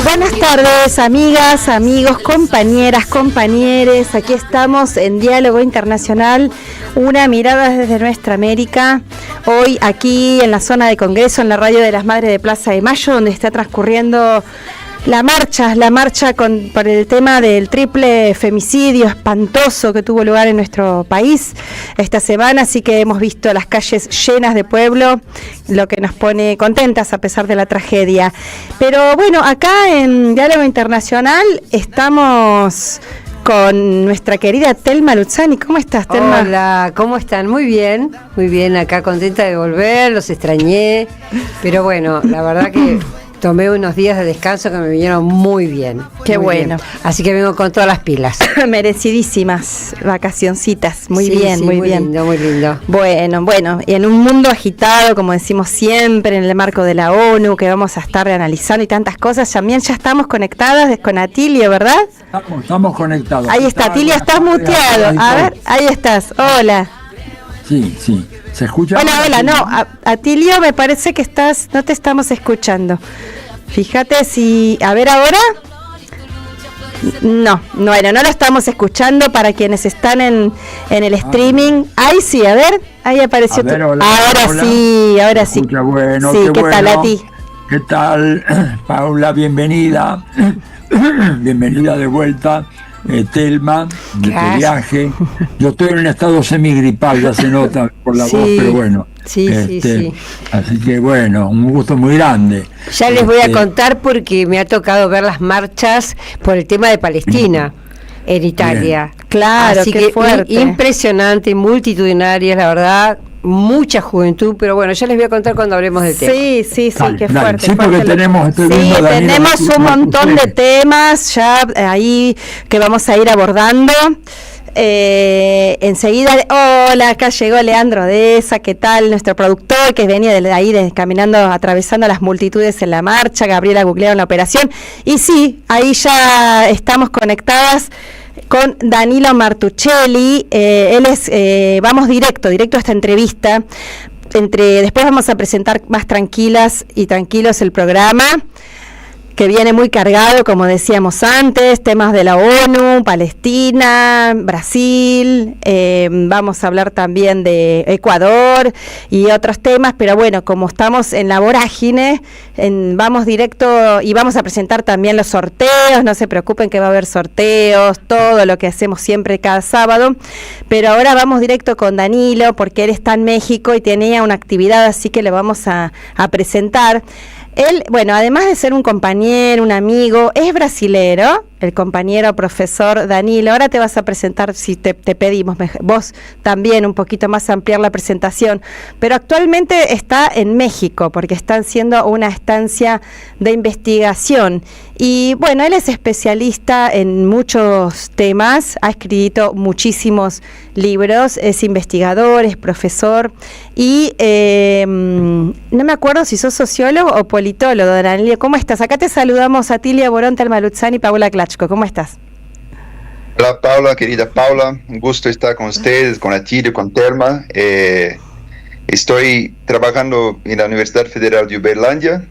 Buenas tardes, amigas, amigos, compañeras, compañeres. Aquí estamos en Diálogo Internacional, una mirada desde nuestra América. Hoy aquí en la zona de Congreso, en la radio de las Madres de Plaza de Mayo, donde está transcurriendo la marcha por el tema del triple femicidio espantoso que tuvo lugar en nuestro país esta semana, así que hemos visto las calles llenas de pueblo, lo que nos pone contentas a pesar de la tragedia. Pero bueno, acá en Diálogo Internacional estamos con nuestra querida Telma Luzzani. ¿Cómo estás, Telma? Hola, ¿cómo están? Muy bien, acá contenta de volver, los extrañé, pero bueno, la verdad que tomé unos días de descanso que me vinieron muy bien. Qué muy bueno. Bien. Así que vengo con todas las pilas. Merecidísimas vacacioncitas. Muy bien, muy bien. Lindo, muy lindo. Bueno, y en un mundo agitado, como decimos siempre, en el marco de la ONU, que vamos a estar analizando y tantas cosas, también ya estamos conectadas con Atilio, ¿verdad? Estamos conectados. Ahí está, Atilio, estás muteado. A ver, ahí estás. Hola. Sí. ¿Se escucha? Hola, no, Atilio, me parece que no te estamos escuchando. Fíjate si, a ver ahora. No lo estamos escuchando para quienes están en el streaming. Ahí sí, a ver, ahí apareció. Ahora sí. Bueno, sí, ¿qué tal a ti? ¿Qué tal, Paula? Bienvenida. Bienvenida de vuelta. Telma, de tu viaje. Yo estoy en un estado semigripal, ya se nota por la voz, pero bueno. Sí. Así que bueno, un gusto muy grande. Ya les voy a contar porque me ha tocado ver las marchas por el tema de Palestina en Italia. Bien. Claro, así qué que fuerte. Impresionante, multitudinarias, la verdad. Mucha juventud, pero bueno, ya les voy a contar cuando hablemos del tema. Sí, qué fuerte. Sí, porque tenemos un montón de temas ya ahí que vamos a ir abordando. Enseguida, hola, acá llegó Leandro Deza, ¿qué tal? Nuestro productor que venía de ahí caminando, atravesando las multitudes en la marcha. Gabriela googlearon la operación. Y sí, ahí ya estamos conectadas con Danilo Martuchelli. Él es, vamos directo a esta entrevista. Después vamos a presentar más tranquilas y tranquilos el programa, que viene muy cargado, como decíamos antes, temas de la ONU, Palestina, Brasil, vamos a hablar también de Ecuador y otros temas, pero bueno, como estamos en la vorágine, vamos directo y vamos a presentar también los sorteos. No se preocupen que va a haber sorteos, todo lo que hacemos siempre cada sábado, pero ahora vamos directo con Danilo, porque él está en México y tenía una actividad, así que le vamos a presentar. Él, bueno, además de ser un compañero, un amigo, es brasilero, el compañero profesor Danilo. Ahora te vas a presentar, si te pedimos, vos también un poquito más ampliar la presentación, pero actualmente está en México porque están haciendo una estancia de investigación. Y bueno, él es especialista en muchos temas, ha escrito muchísimos libros, es investigador, es profesor y no me acuerdo si sos sociólogo o politólogo, Danilo. ¿Cómo estás? Acá te saludamos a Tilia Borón, Telma Luzzani y Paula Klachko. ¿Cómo estás? Hola Paula, querida Paula, un gusto estar con ustedes, con Atilio, con Telma. Estoy trabajando en la Universidad Federal de Uberlândia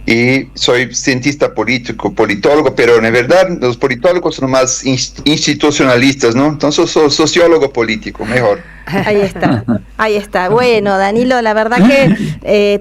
y soy cientista político, politólogo, pero en verdad los politólogos son más institucionalistas, ¿no? Entonces soy sociólogo político, mejor. Ahí está. Bueno, Danilo, la verdad que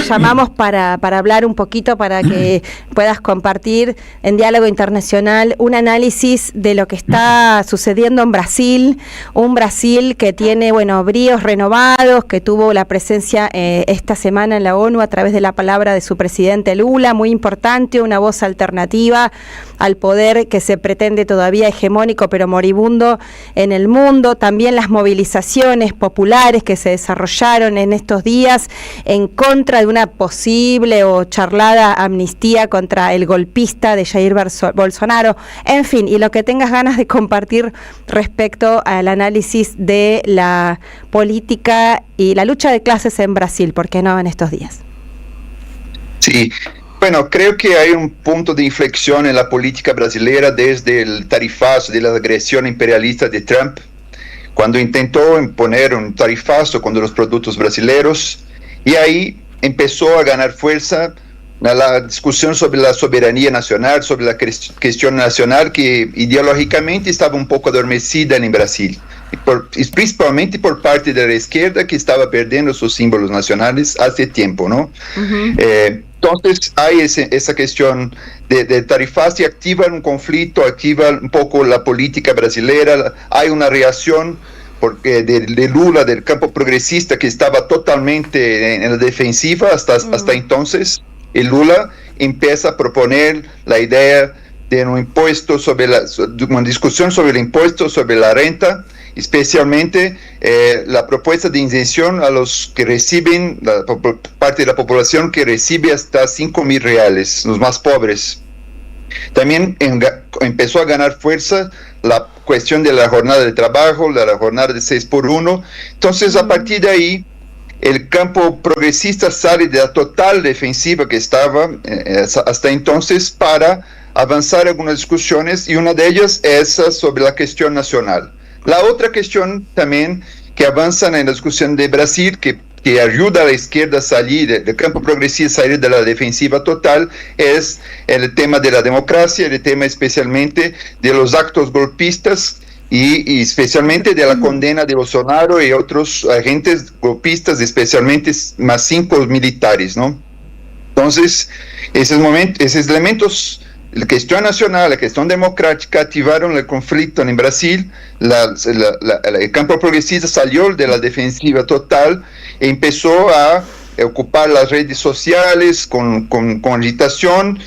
llamamos para hablar un poquito, para que puedas compartir en Diálogo Internacional un análisis de lo que está sucediendo en Brasil, un Brasil que tiene, bríos renovados, que tuvo la presencia esta semana en la ONU a través de la palabra de su presidente Lula, muy importante, una voz alternativa al poder que se pretende todavía hegemónico pero moribundo en el mundo. También las movilizaciones populares que se desarrollaron en estos días en contra de una posible o charlada amnistía contra el golpista de Jair Bolsonaro. En fin, y lo que tengas ganas de compartir respecto al análisis de la política y la lucha de clases en Brasil, ¿por qué no en estos días? Sí. Bueno, creo que hay un punto de inflexión en la política brasileña desde el tarifazo de la agresión imperialista de Trump, cuando intentó imponer un tarifazo contra los productos brasileños, y ahí empezó a ganar fuerza la discusión sobre la soberanía nacional, sobre la cuestión nacional que ideológicamente estaba un poco adormecida en Brasil, y principalmente por parte de la izquierda que estaba perdiendo sus símbolos nacionales hace tiempo, ¿no? Entonces hay esa cuestión de tarifazo y activa un conflicto, activa un poco la política brasileña, hay una reacción porque de Lula, del campo progresista, que estaba totalmente en la defensiva hasta entonces. Y Lula empieza a proponer la idea de un impuesto una discusión sobre el impuesto sobre la renta, especialmente la propuesta de inyección a los que reciben, parte de la población que recibe hasta 5.000 reales, los más pobres. También empezó a ganar fuerza la cuestión de la jornada de trabajo, la jornada de 6x1. Entonces, a partir de ahí, el campo progresista sale de la total defensiva que estaba hasta entonces para avanzar algunas discusiones, y una de ellas es sobre la cuestión nacional. La otra cuestión también que avanza en la discusión de Brasil, que ayuda a la izquierda a salir del campo progresista, salir de la defensiva total, es el tema de la democracia, el tema especialmente de los actos golpistas, y especialmente de la condena de Bolsonaro y otros agentes golpistas, especialmente más 5 militares, ¿no? Entonces, esos elementos, la cuestión nacional, la cuestión democrática, activaron el conflicto en Brasil. El campo progresista salió de la defensiva total e empezó a ocupar las redes sociales con agitación,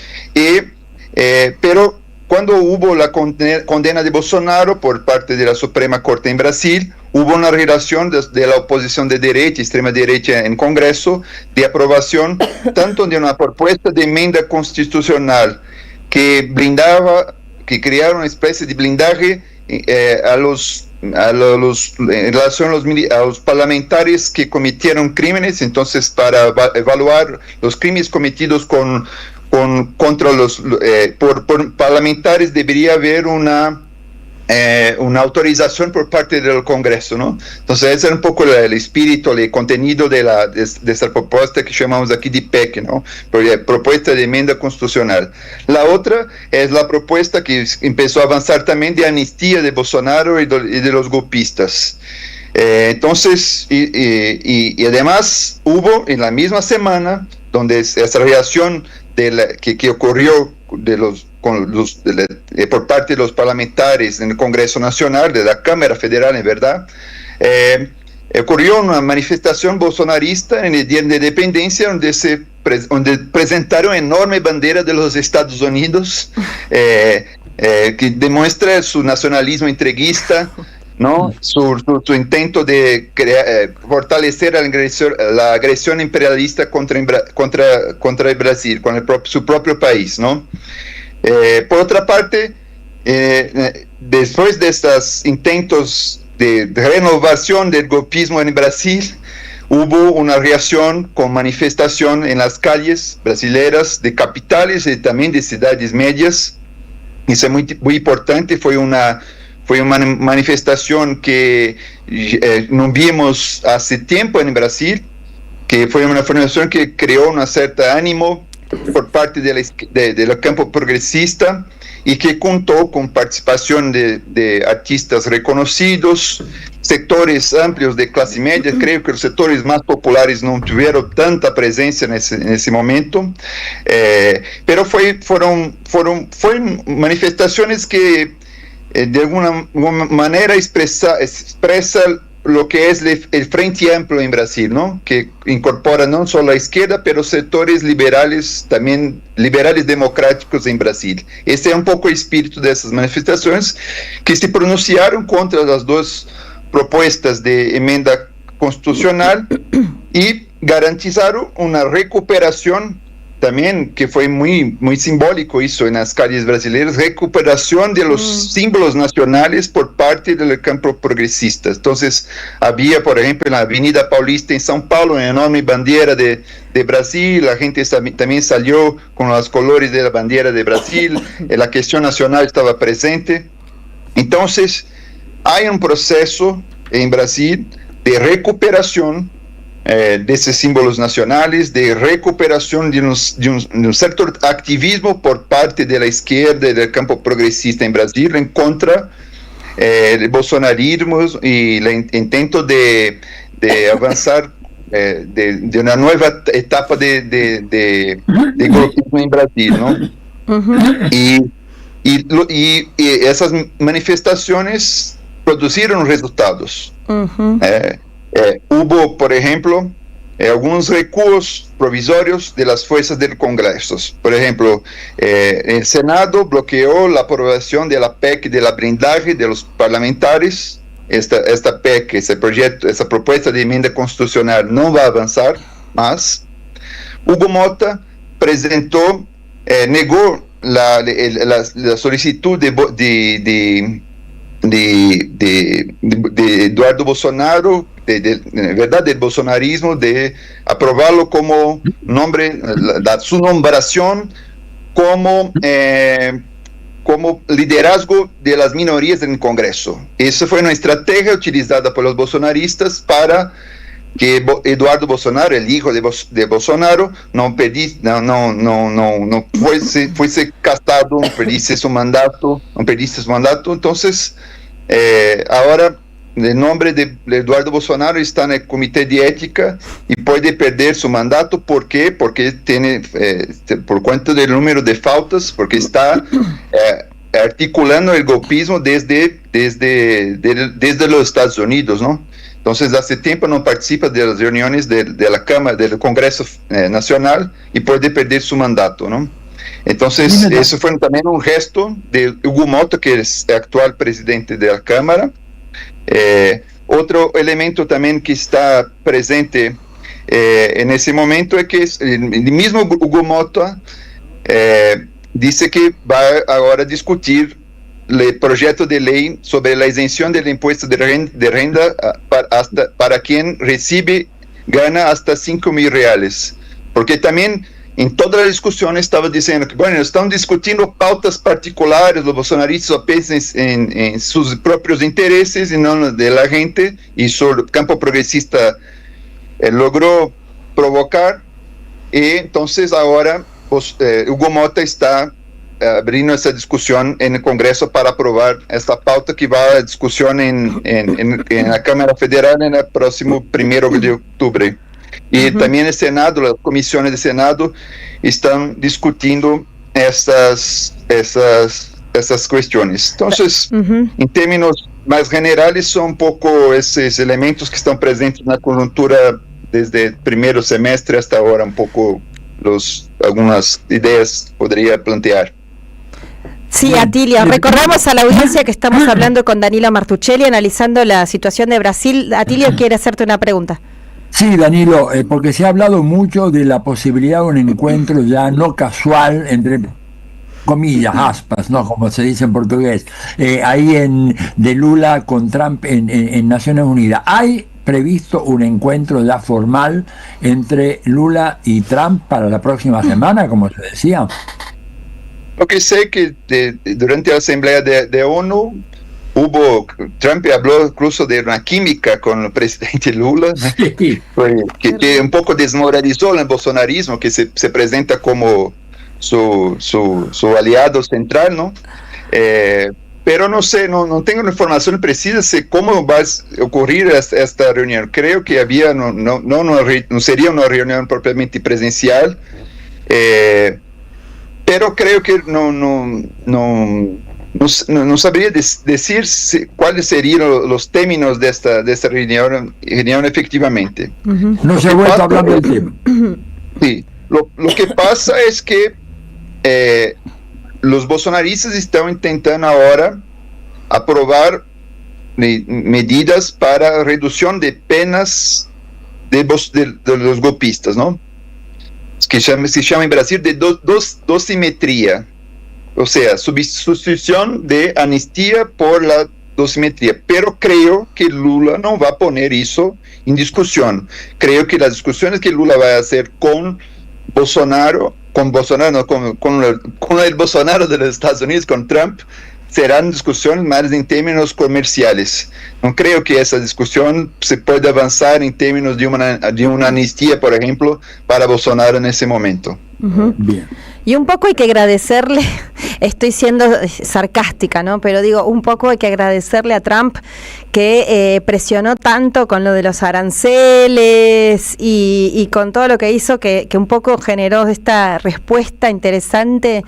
pero cuando hubo la condena de Bolsonaro por parte de la Suprema Corte en Brasil, hubo una relación de la oposición de derecha, extrema derecha en Congreso, de aprobación tanto de una propuesta de enmienda constitucional que crearon una especie de blindaje en relación a los parlamentarios que cometieron crímenes. Entonces, para evaluar los crímenes cometidos por parlamentarios, debería haber una autorización por parte del Congreso, ¿no? Entonces ese es un poco el espíritu, el contenido de esta propuesta que llamamos aquí de PEC, ¿no? Propuesta de enmienda constitucional. La otra es la propuesta que empezó a avanzar también de amnistía de Bolsonaro y de los golpistas. Entonces, y además hubo en la misma semana, donde esa reacción que ocurrió por parte de los parlamentarios en el Congreso Nacional, de la Cámara Federal, en verdad, ocurrió una manifestación bolsonarista en el Día de Independencia, donde presentaron enorme bandera de los Estados Unidos, que demuestra su nacionalismo entreguista, ¿no? Su intento de fortalecer la agresión imperialista contra el Brasil, su propio país, ¿no? Por otra parte, después de estos intentos de renovación del golpismo en Brasil, hubo una reacción con manifestación en las calles brasileñas de capitales y también de ciudades medias. Eso es muy importante. Fue una manifestación que no vimos hace tiempo en Brasil, que fue una manifestación que creó un cierto ánimo por parte del campo progresista, y que contó con participación de artistas reconocidos, sectores amplios de clase media. Creo que los sectores más populares no tuvieron tanta presencia en ese momento, pero fueron manifestaciones que de alguna manera expresa lo que es el Frente Amplio en Brasil, ¿no? Que incorpora no solo la izquierda, pero sectores liberales, también liberales democráticos en Brasil. Ese es un poco el espíritu de esas manifestaciones, que se pronunciaron contra las dos propuestas de enmienda constitucional y garantizaron una recuperación también, que fue muy simbólico eso en las calles brasileñas, recuperación de los símbolos nacionales por parte del campo progresista. Entonces había, por ejemplo, en la Avenida Paulista en São Paulo, una enorme bandera de Brasil. La gente también salió con los colores de la bandera de Brasil, la cuestión nacional estaba presente. Entonces hay un proceso en Brasil de recuperación de esos símbolos nacionales, de recuperación de un cierto activismo por parte de la izquierda y del campo progresista en Brasil en contra del bolsonarismo y el intento de avanzar de una nueva etapa de golpismo en Brasil, ¿no? Y esas manifestaciones produjeron resultados. Hubo, por ejemplo, algunos recuos provisorios de las fuerzas del Congreso. Por ejemplo, el Senado bloqueó la aprobación de la PEC de la blindaje de los parlamentares. Esta PEC, ese proyecto, esa propuesta de enmienda constitucional no va a avanzar más. Hugo Mota presentó, negó la solicitud de Eduardo Bolsonaro, verdad, del bolsonarismo, de aprobarlo como nombre, su nombración como liderazgo de las minorías en el Congreso. Esa fue una estrategia utilizada por los bolsonaristas para que Eduardo Bolsonaro, el hijo de Bolsonaro, no fuese casado, no perdiste su mandato. Entonces, ahora el nombre de Eduardo Bolsonaro está en el Comité de Ética y puede perder su mandato. ¿Por qué? Porque tiene, por cuenta del número de faltas, porque está articulando el golpismo desde los Estados Unidos, ¿no? Entonces, hace tiempo no participa de las reuniones de la Cámara, del Congreso Nacional, y puede perder su mandato, ¿no? Entonces, eso fue también un gesto de Hugo Mota, que es el actual presidente de la Cámara. Otro elemento también que está presente en ese momento es que el mismo Hugo Mota dice que va ahora a discutir el proyecto de ley sobre la exención del impuesto de renta para quien gana hasta 5.000 reales. Porque también en toda la discusión estaba diciendo que, bueno, están discutiendo pautas particulares, los bolsonaristas apenas en sus propios intereses y no de la gente, y su campo progresista logró provocar, y entonces ahora Hugo Mota está abriendo esa discusión en el Congreso para aprobar esta pauta que va a discusión en la Cámara Federal en el próximo 1 de octubre. Y también el Senado, las comisiones de Senado están discutiendo estas cuestiones. Entonces, en términos más generales, son un poco esos elementos que están presentes en la coyuntura desde el primer semestre hasta ahora, un poco algunas ideas podría plantear. Sí, Atilio, recordamos a la audiencia que estamos hablando con Danilo Martuchelli, analizando la situación de Brasil. Atilio quiere hacerte una pregunta. Sí, Danilo, porque se ha hablado mucho de la posibilidad de un encuentro ya no casual entre comillas, aspas, ¿no? Como se dice en portugués, ahí de Lula con Trump en Naciones Unidas. ¿Hay previsto un encuentro ya formal entre Lula y Trump para la próxima semana, como se decía? Lo que sé que durante la Asamblea de ONU Trump habló incluso de una química con el presidente Lula, sí, que un poco desmoralizó el bolsonarismo, que se presenta como su aliado central, ¿no? Pero no sé, no tengo una información precisa de cómo va a ocurrir esta reunión. Creo que no sería una reunión propiamente presencial, pero creo que no sabría decir cuáles serían los términos de esta reunión efectivamente. No se ha vuelto a hablar del tema. Sí, lo que pasa es que los bolsonaristas están intentando ahora aprobar medidas para reducción de penas de los golpistas, ¿no? Que se llama en Brasil de dosimetría. O sea, sustitución de amnistía por la dosimetría. Pero creo que Lula no va a poner eso en discusión. Creo que las discusiones que Lula va a hacer con el Bolsonaro de los Estados Unidos, con Trump, serán discusiones más en términos comerciales. No creo que esa discusión se pueda avanzar en términos de una amnistía, por ejemplo, para Bolsonaro en ese momento. Bien. Y un poco hay que agradecerle, estoy siendo sarcástica, ¿no? Pero digo, un poco hay que agradecerle a Trump que presionó tanto con lo de los aranceles y con todo lo que hizo, que un poco generó esta respuesta interesante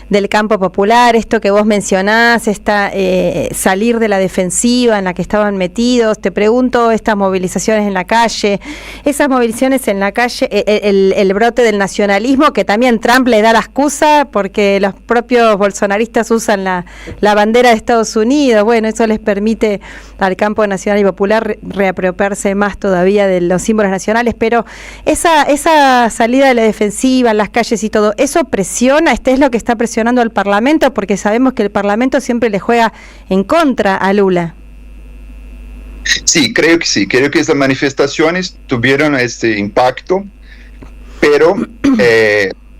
del campo popular, esto que vos mencionás, salir de la defensiva en la que estaban metidos. Te pregunto, estas movilizaciones en la calle, esas movilizaciones en la calle, el brote del nacionalismo, que también Trump le da la excusa porque los propios bolsonaristas usan la bandera de Estados Unidos. Bueno, eso les permite al campo nacional y popular reapropiarse más todavía de los símbolos nacionales, pero esa salida de la defensiva en las calles y todo, ¿eso presiona? ¿Este es lo que está presionando al Parlamento? Porque sabemos que el Parlamento siempre le juega en contra a Lula. Sí, creo que sí. Creo que esas manifestaciones tuvieron este impacto, pero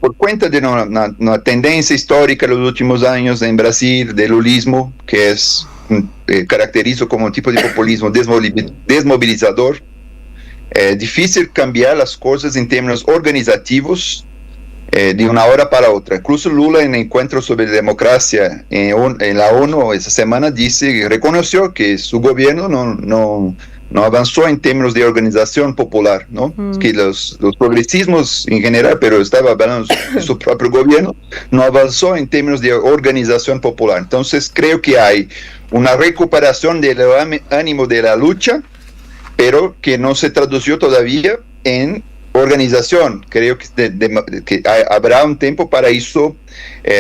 por cuenta de una tendencia histórica en los últimos años en Brasil, del lulismo, que es caracterizo como un tipo de populismo desmovilizador, difícil cambiar las cosas en términos organizativos de una hora para otra. Incluso Lula, en el encuentro sobre democracia en la ONU esa semana, reconoció que su gobierno no avanzó en términos de organización popular, ¿no? Que los progresismos en general, pero estaba hablando de su propio gobierno, no avanzó en términos de organización popular. Entonces creo que hay una recuperación del ánimo de la lucha, pero que no se tradució todavía en organización. Creo que habrá un tiempo para eso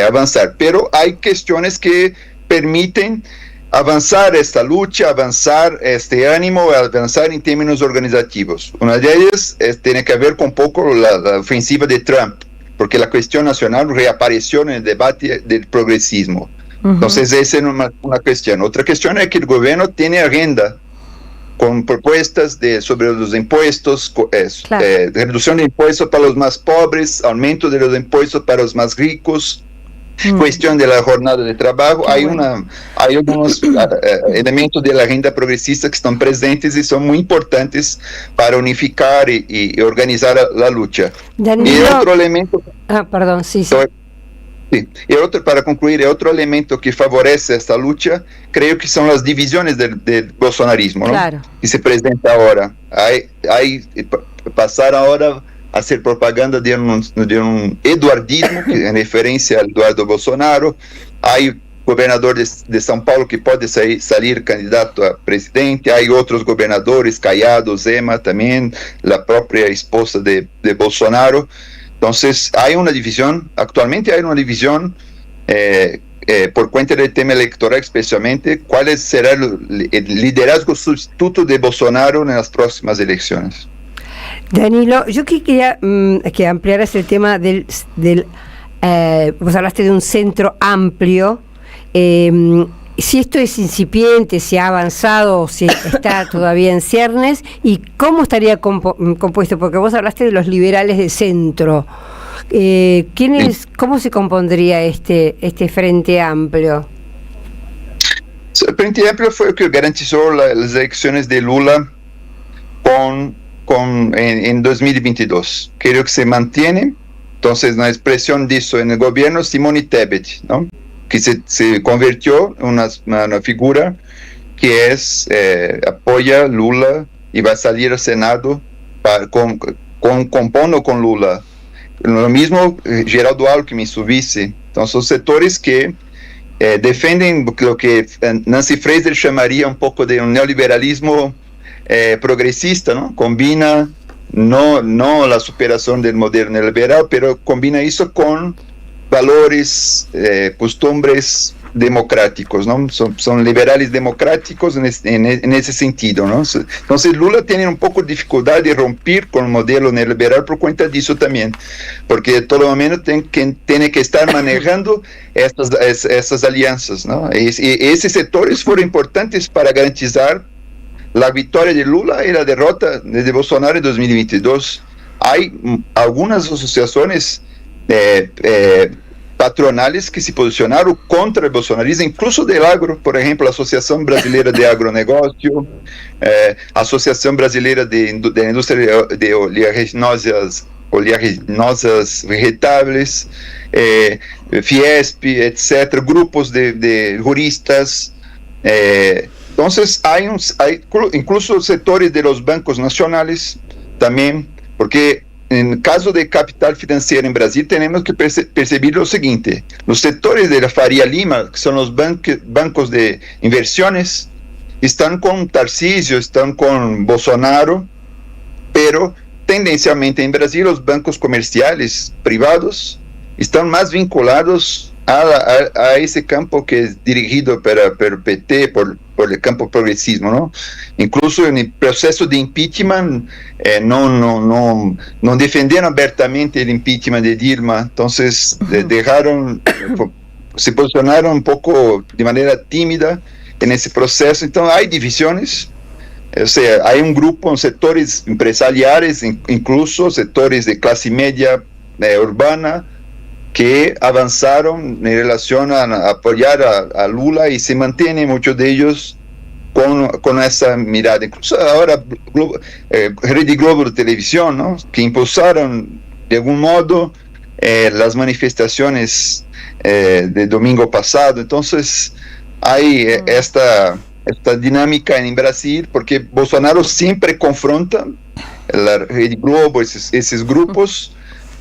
avanzar, pero hay cuestiones que permiten avanzar esta lucha, avanzar este ánimo, avanzar en términos organizativos. Una de ellas tiene que ver con un poco la ofensiva de Trump, porque la cuestión nacional reapareció en el debate del progresismo. Entonces esa es una cuestión. Otra cuestión es que el gobierno tiene agenda con propuestas sobre los impuestos, reducción de impuestos para los más pobres, aumento de los impuestos para los más ricos, cuestión de la jornada de trabajo. Hay algunos elementos de la agenda progresista que están presentes y son muy importantes para unificar y organizar la lucha. Danilo, y otro elemento... perdón, sí. Sí. Y para concluir, otro elemento que favorece esta lucha, creo que son las divisiones del bolsonarismo, ¿no? Claro. Que se presenta ahora. Pasar ahora a hacer propaganda de un eduardismo, que en referencia a Eduardo Bolsonaro. Hay gobernador de São Paulo que puede salir candidato a presidente, hay otros gobernadores, Caiado, Zema también, la propia esposa de Bolsonaro. Entonces hay una división, actualmente hay una división por cuenta del tema electoral, especialmente cuál será el liderazgo sustituto de Bolsonaro en las próximas elecciones. Danilo, yo quería que ampliaras el tema vos hablaste de un centro amplio, si esto es incipiente, si ha avanzado o si está todavía en ciernes, y cómo estaría compuesto, porque vos hablaste de los liberales de centro. ¿Cómo se compondría este Frente Amplio? El Frente Amplio fue el que garantizó las elecciones de Lula en 2022. Creo que se mantiene. Entonces, la expresión de eso en el gobierno, Simone Tebet, ¿no? Que se convirtió en una figura que apoya Lula y va a salir al Senado compondo con Lula. Lo mismo Geraldo Alckmin, su vice. Entonces, son sectores que defienden lo que Nancy Fraser llamaría un poco de un neoliberalismo progresista, ¿no? Combina no la superación del modelo neoliberal, pero combina eso con valores, costumbres democráticos, ¿no? Son liberales democráticos en ese sentido, ¿no? Entonces Lula tiene un poco de dificultad de romper con el modelo neoliberal por cuenta de eso también, porque de todo momento tiene que estar manejando estas alianzas, ¿no? Y esos sectores fueron importantes para garantizar la victoria de Lula y la derrota de Bolsonaro en 2022. Hay algunas asociaciones patronales que se posicionaron contra el bolsonarismo, incluso del agro, por ejemplo, la Asociación Brasileira de Agronegocio, Asociación Brasileira de la Industria de oleaginosas vegetales, Fiesp, etcétera, grupos de juristas. Entonces hay incluso sectores de los bancos nacionales también, porque en el caso de capital financiero en Brasil tenemos que percibir lo siguiente: los sectores de la Faria Lima, que son los bancos de inversiones, están con Tarcísio, están con Bolsonaro, pero tendencialmente en Brasil los bancos comerciales privados están más vinculados a ese campo que es dirigido por el PT, por el campo progresismo, ¿no? Incluso en el proceso de impeachment no defendieron abiertamente el impeachment de Dilma, entonces se posicionaron un poco de manera tímida en ese proceso. Entonces hay divisiones, o sea, hay un grupo, sectores empresariales, incluso sectores de clase media urbana, que avanzaron en relación a apoyar a Lula y se mantienen muchos de ellos con esa mirada. Incluso ahora Rede Globo de Televisión, ¿no?, que impulsaron de algún modo las manifestaciones de domingo pasado. Entonces hay esta dinámica en Brasil, porque Bolsonaro siempre confronta la Rede Globo, esos grupos,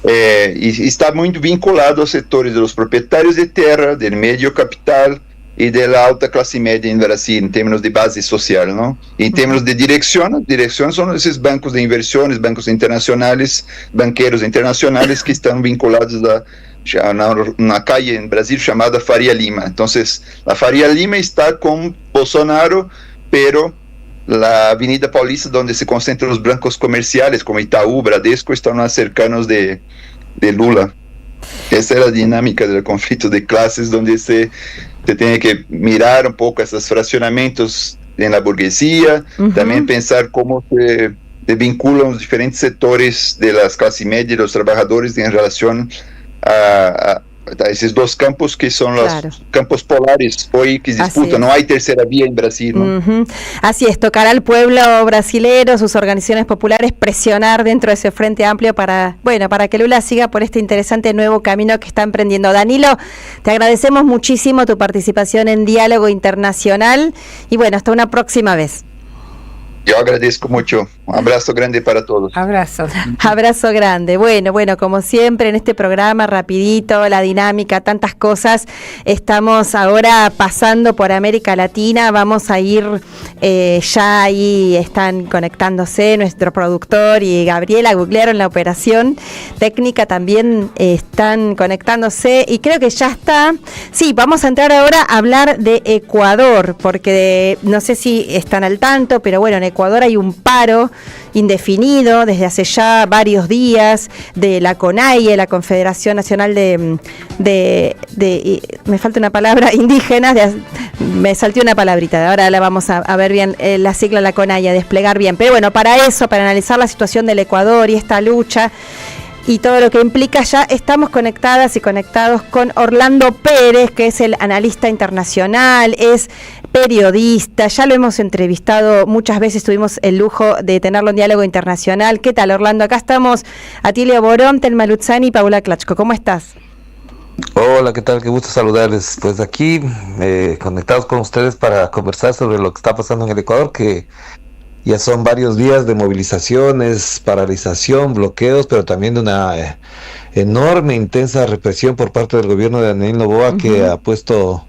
y está muy vinculado a sectores de los propietarios de tierra, del medio capital y de la alta clase media en Brasil, en términos de base social, ¿no? Y en términos de dirección son esos bancos de inversiones, bancos internacionales, banqueros internacionales que están vinculados a una calle en Brasil llamada Faria Lima. Entonces, la Faria Lima está con Bolsonaro, pero la Avenida Paulista, donde se concentran los bancos comerciales como Itaú, Bradesco, están más cercanos de Lula. Esa es la dinámica del conflicto de clases, donde se tiene que mirar un poco esos fraccionamientos en la burguesía, también pensar cómo se vinculan los diferentes sectores de las clases medias y los trabajadores en relación a esos dos campos que son los campos polares hoy que se disputan. No hay tercera vía en Brasil, ¿no? Así es, tocar al pueblo brasilero, sus organizaciones populares, presionar dentro de ese frente amplio para que Lula siga por este interesante nuevo camino que está emprendiendo. Danilo, te agradecemos muchísimo tu participación en Diálogo Internacional y bueno, hasta una próxima vez. Yo agradezco mucho. Un abrazo grande para todos. Abrazo. Abrazo grande. Bueno, como siempre en este programa, rapidito, la dinámica, tantas cosas. Estamos ahora pasando por América Latina. Vamos a ir, ya ahí están conectándose nuestro productor y Gabriela Gugliaro en la operación técnica también están conectándose y creo que ya está. Sí, vamos a entrar ahora a hablar de Ecuador, porque no sé si están al tanto, pero bueno, en Ecuador hay un paro indefinido desde hace ya varios días de la CONAIE, la Confederación Nacional de me falta una palabra, indígenas, me salté una palabrita, ahora la vamos a ver bien, la sigla la CONAIE, a desplegar bien, pero bueno, para eso, para analizar la situación del Ecuador y esta lucha y todo lo que implica, ya estamos conectadas y conectados con Orlando Pérez, que es el analista internacional, es periodista, ya lo hemos entrevistado muchas veces, tuvimos el lujo de tenerlo en Diálogo Internacional. ¿Qué tal, Orlando? Acá estamos Atilio Borón, Telma Luzzani y Paula Klachko. ¿Cómo estás? Hola, ¿qué tal? Qué gusto saludarles. Pues aquí, conectados con ustedes para conversar sobre lo que está pasando en el Ecuador, que ya son varios días de movilizaciones, paralización, bloqueos, pero también de una enorme, intensa represión por parte del gobierno de Daniel Noboa, que ha puesto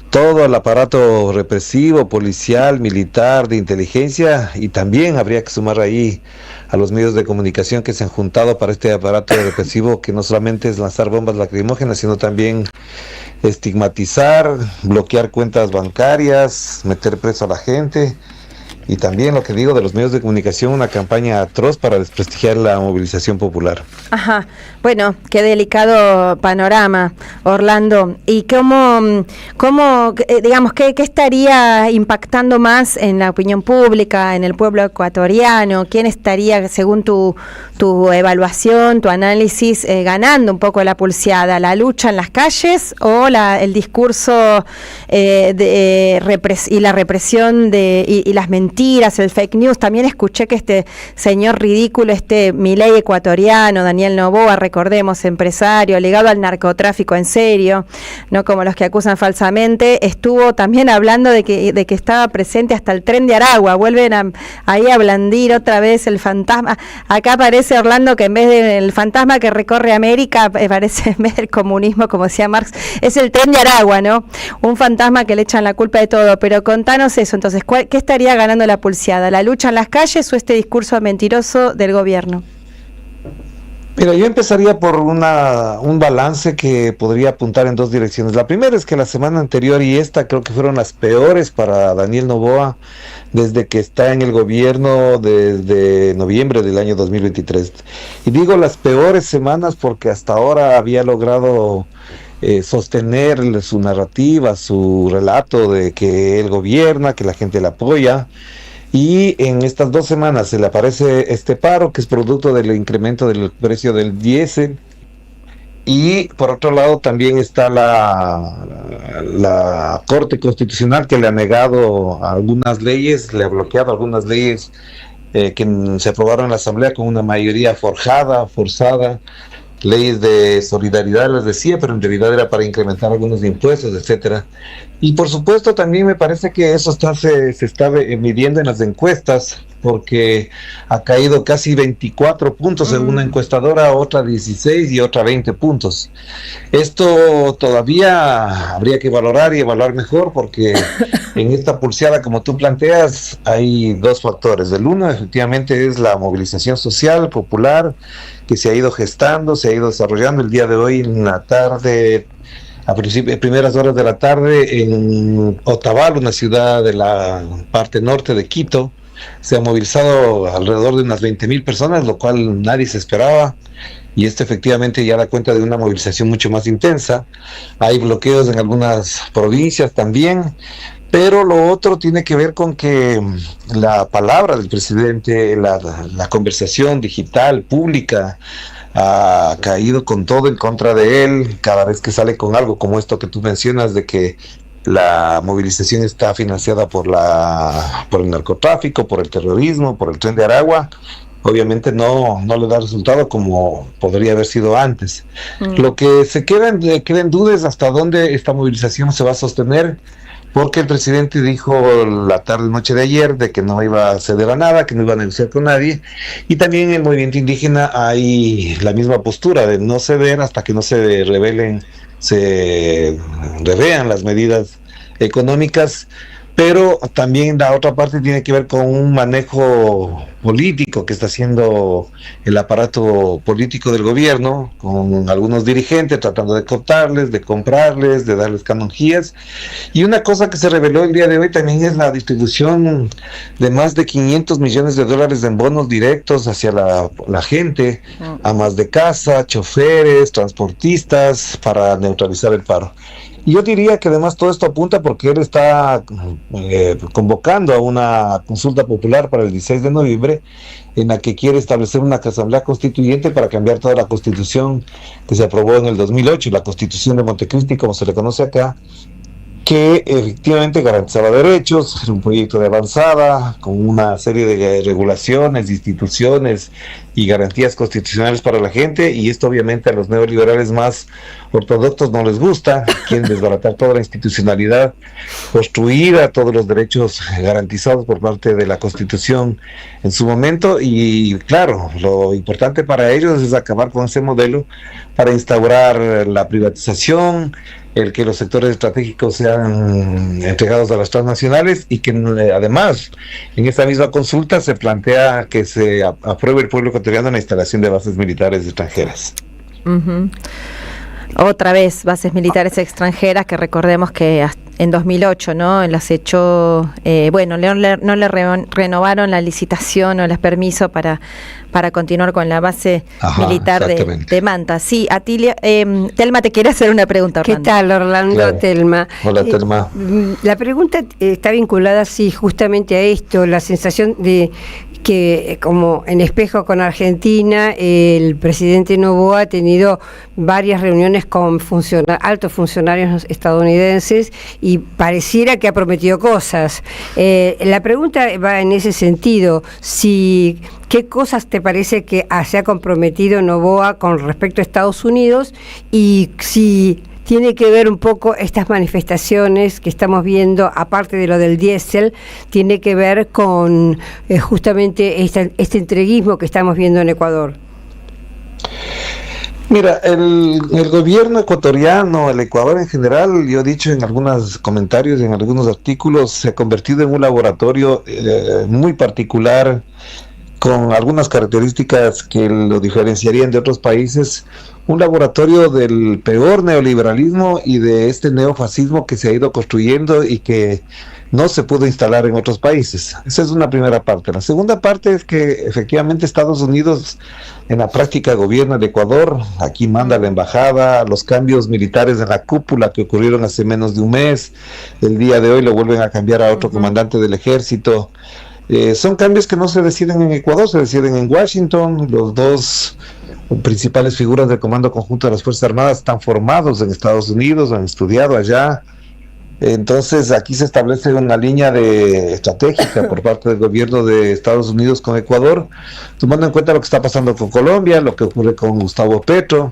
todo el aparato represivo, policial, militar, de inteligencia, y también habría que sumar ahí a los medios de comunicación que se han juntado para este aparato represivo, que no solamente es lanzar bombas lacrimógenas, sino también estigmatizar, bloquear cuentas bancarias, meter preso a la gente. Y también lo que digo de los medios de comunicación, una campaña atroz para desprestigiar la movilización popular. Ajá, bueno, qué delicado panorama, Orlando. ¿Y digamos, qué estaría impactando más en la opinión pública, en el pueblo ecuatoriano? ¿Quién estaría, según tu evaluación, tu análisis, ganando un poco la pulseada? ¿La lucha en las calles o el discurso y la represión y las mentiras, el fake news? También escuché que este señor ridículo, Milei ecuatoriano, Daniel Noboa, recordemos, empresario, ligado al narcotráfico en serio, no como los que acusan falsamente, estuvo también hablando de que estaba presente hasta el tren de Aragua. Vuelven ahí a blandir otra vez el fantasma. Acá parece, Orlando, que en vez del fantasma que recorre América, parece, en vez del comunismo, como decía Marx, es el tren de Aragua, ¿no? Un fantasma que le echan la culpa de todo. Pero contanos eso, entonces, ¿qué estaría ganando la pulseada? ¿La lucha en las calles o este discurso mentiroso del gobierno? Mira, yo empezaría por un balance que podría apuntar en dos direcciones. La primera es que la semana anterior y esta creo que fueron las peores para Daniel Noboa desde que está en el gobierno desde noviembre del año 2023. Y digo las peores semanas porque hasta ahora había logrado sostener su narrativa, su relato de que él gobierna, que la gente le apoya. Y en estas 2 semanas se le aparece este paro, que es producto del incremento del precio del diésel. Y por otro lado también está la Corte Constitucional, que le ha negado algunas leyes, le ha bloqueado algunas leyes que se aprobaron en la Asamblea con una mayoría forzada, leyes de solidaridad les decía, pero en realidad era para incrementar algunos impuestos, etcétera. Y por supuesto también me parece que eso se está midiendo en las encuestas, porque ha caído casi 24 puntos en una encuestadora, otra 16 y otra 20 puntos. Esto todavía habría que valorar y evaluar mejor, porque en esta pulseada, como tú planteas, hay 2 factores. El uno, efectivamente, es la movilización social, popular, que se ha ido gestando, se ha ido desarrollando. El día de hoy, en la tarde, primeras horas de la tarde, en Otavalo, una ciudad de la parte norte de Quito, se ha movilizado alrededor de unas 20,000 personas, lo cual nadie se esperaba, y esto efectivamente ya da cuenta de una movilización mucho más intensa. Hay bloqueos en algunas provincias también, pero lo otro tiene que ver con que la palabra del presidente, la conversación digital, pública, ha caído con todo en contra de él. Cada vez que sale con algo como esto que tú mencionas, de que la movilización está financiada por el narcotráfico, por el terrorismo, por el tren de Aragua, obviamente no le da resultado como podría haber sido antes. Lo que se queda en duda es hasta dónde esta movilización se va a sostener, porque el presidente dijo la tarde-noche de ayer de que no iba a ceder a nada, que no iba a negociar con nadie, y también en el movimiento indígena hay la misma postura de no ceder hasta que no se revean las medidas económicas. Pero también la otra parte tiene que ver con un manejo político que está haciendo el aparato político del gobierno, con algunos dirigentes tratando de cortarles, de comprarles, de darles canonjías. Y una cosa que se reveló el día de hoy también es la distribución de más de $500 millones en bonos directos hacia la gente, amas de casa, choferes, transportistas, para neutralizar el paro. Y yo diría que además todo esto apunta porque él está convocando a una consulta popular para el 16 de noviembre en la que quiere establecer una asamblea constituyente para cambiar toda la constitución que se aprobó en el 2008, la constitución de Montecristi, como se le conoce acá, que efectivamente garantizaba derechos, era un proyecto de avanzada, con una serie de regulaciones, instituciones y garantías constitucionales para la gente, y esto obviamente a los neoliberales más ortodoxos no les gusta, quieren desbaratar toda la institucionalidad construida, todos los derechos garantizados por parte de la Constitución en su momento, y claro, lo importante para ellos es acabar con ese modelo para instaurar la privatización, el que los sectores estratégicos sean entregados a las transnacionales, y que además en esta misma consulta se plantea que se apruebe el pueblo ecuatoriano en la instalación de bases militares extranjeras. Otra vez bases militares extranjeras, que recordemos que en 2008, ¿no? Las echó, bueno, no le renovaron la licitación o los permisos para continuar con la base militar de Manta. Sí, Atilia, Telma te quiere hacer una pregunta, Orlando. ¿Qué tal, Orlando? Claro. Telma. Hola, Telma. La pregunta está vinculada, sí, justamente a esto, la sensación de que, como en espejo con Argentina, el presidente Noboa ha tenido varias reuniones con altos funcionarios estadounidenses y pareciera que ha prometido cosas. La pregunta va en ese sentido, ¿qué cosas te parece que se ha comprometido Noboa con respecto a Estados Unidos y si tiene que ver un poco estas manifestaciones que estamos viendo, aparte de lo del diésel, tiene que ver con justamente este entreguismo que estamos viendo en Ecuador? Mira, el gobierno ecuatoriano, el Ecuador en general, yo he dicho en algunos comentarios, en algunos artículos, se ha convertido en un laboratorio muy particular, con algunas características que lo diferenciarían de otros países, un laboratorio del peor neoliberalismo y de este neofascismo que se ha ido construyendo y que no se pudo instalar en otros países. Esa es una primera parte. La segunda parte es que efectivamente Estados Unidos en la práctica gobierna el Ecuador, aquí manda la embajada, los cambios militares en la cúpula que ocurrieron hace menos de un mes, el día de hoy lo vuelven a cambiar a otro comandante del ejército. Son cambios que no se deciden en Ecuador, se deciden en Washington. Los dos principales figuras del Comando Conjunto de las Fuerzas Armadas están formados en Estados Unidos, han estudiado allá. Entonces aquí se establece una línea estratégica por parte del gobierno de Estados Unidos con Ecuador, tomando en cuenta lo que está pasando con Colombia, lo que ocurre con Gustavo Petro,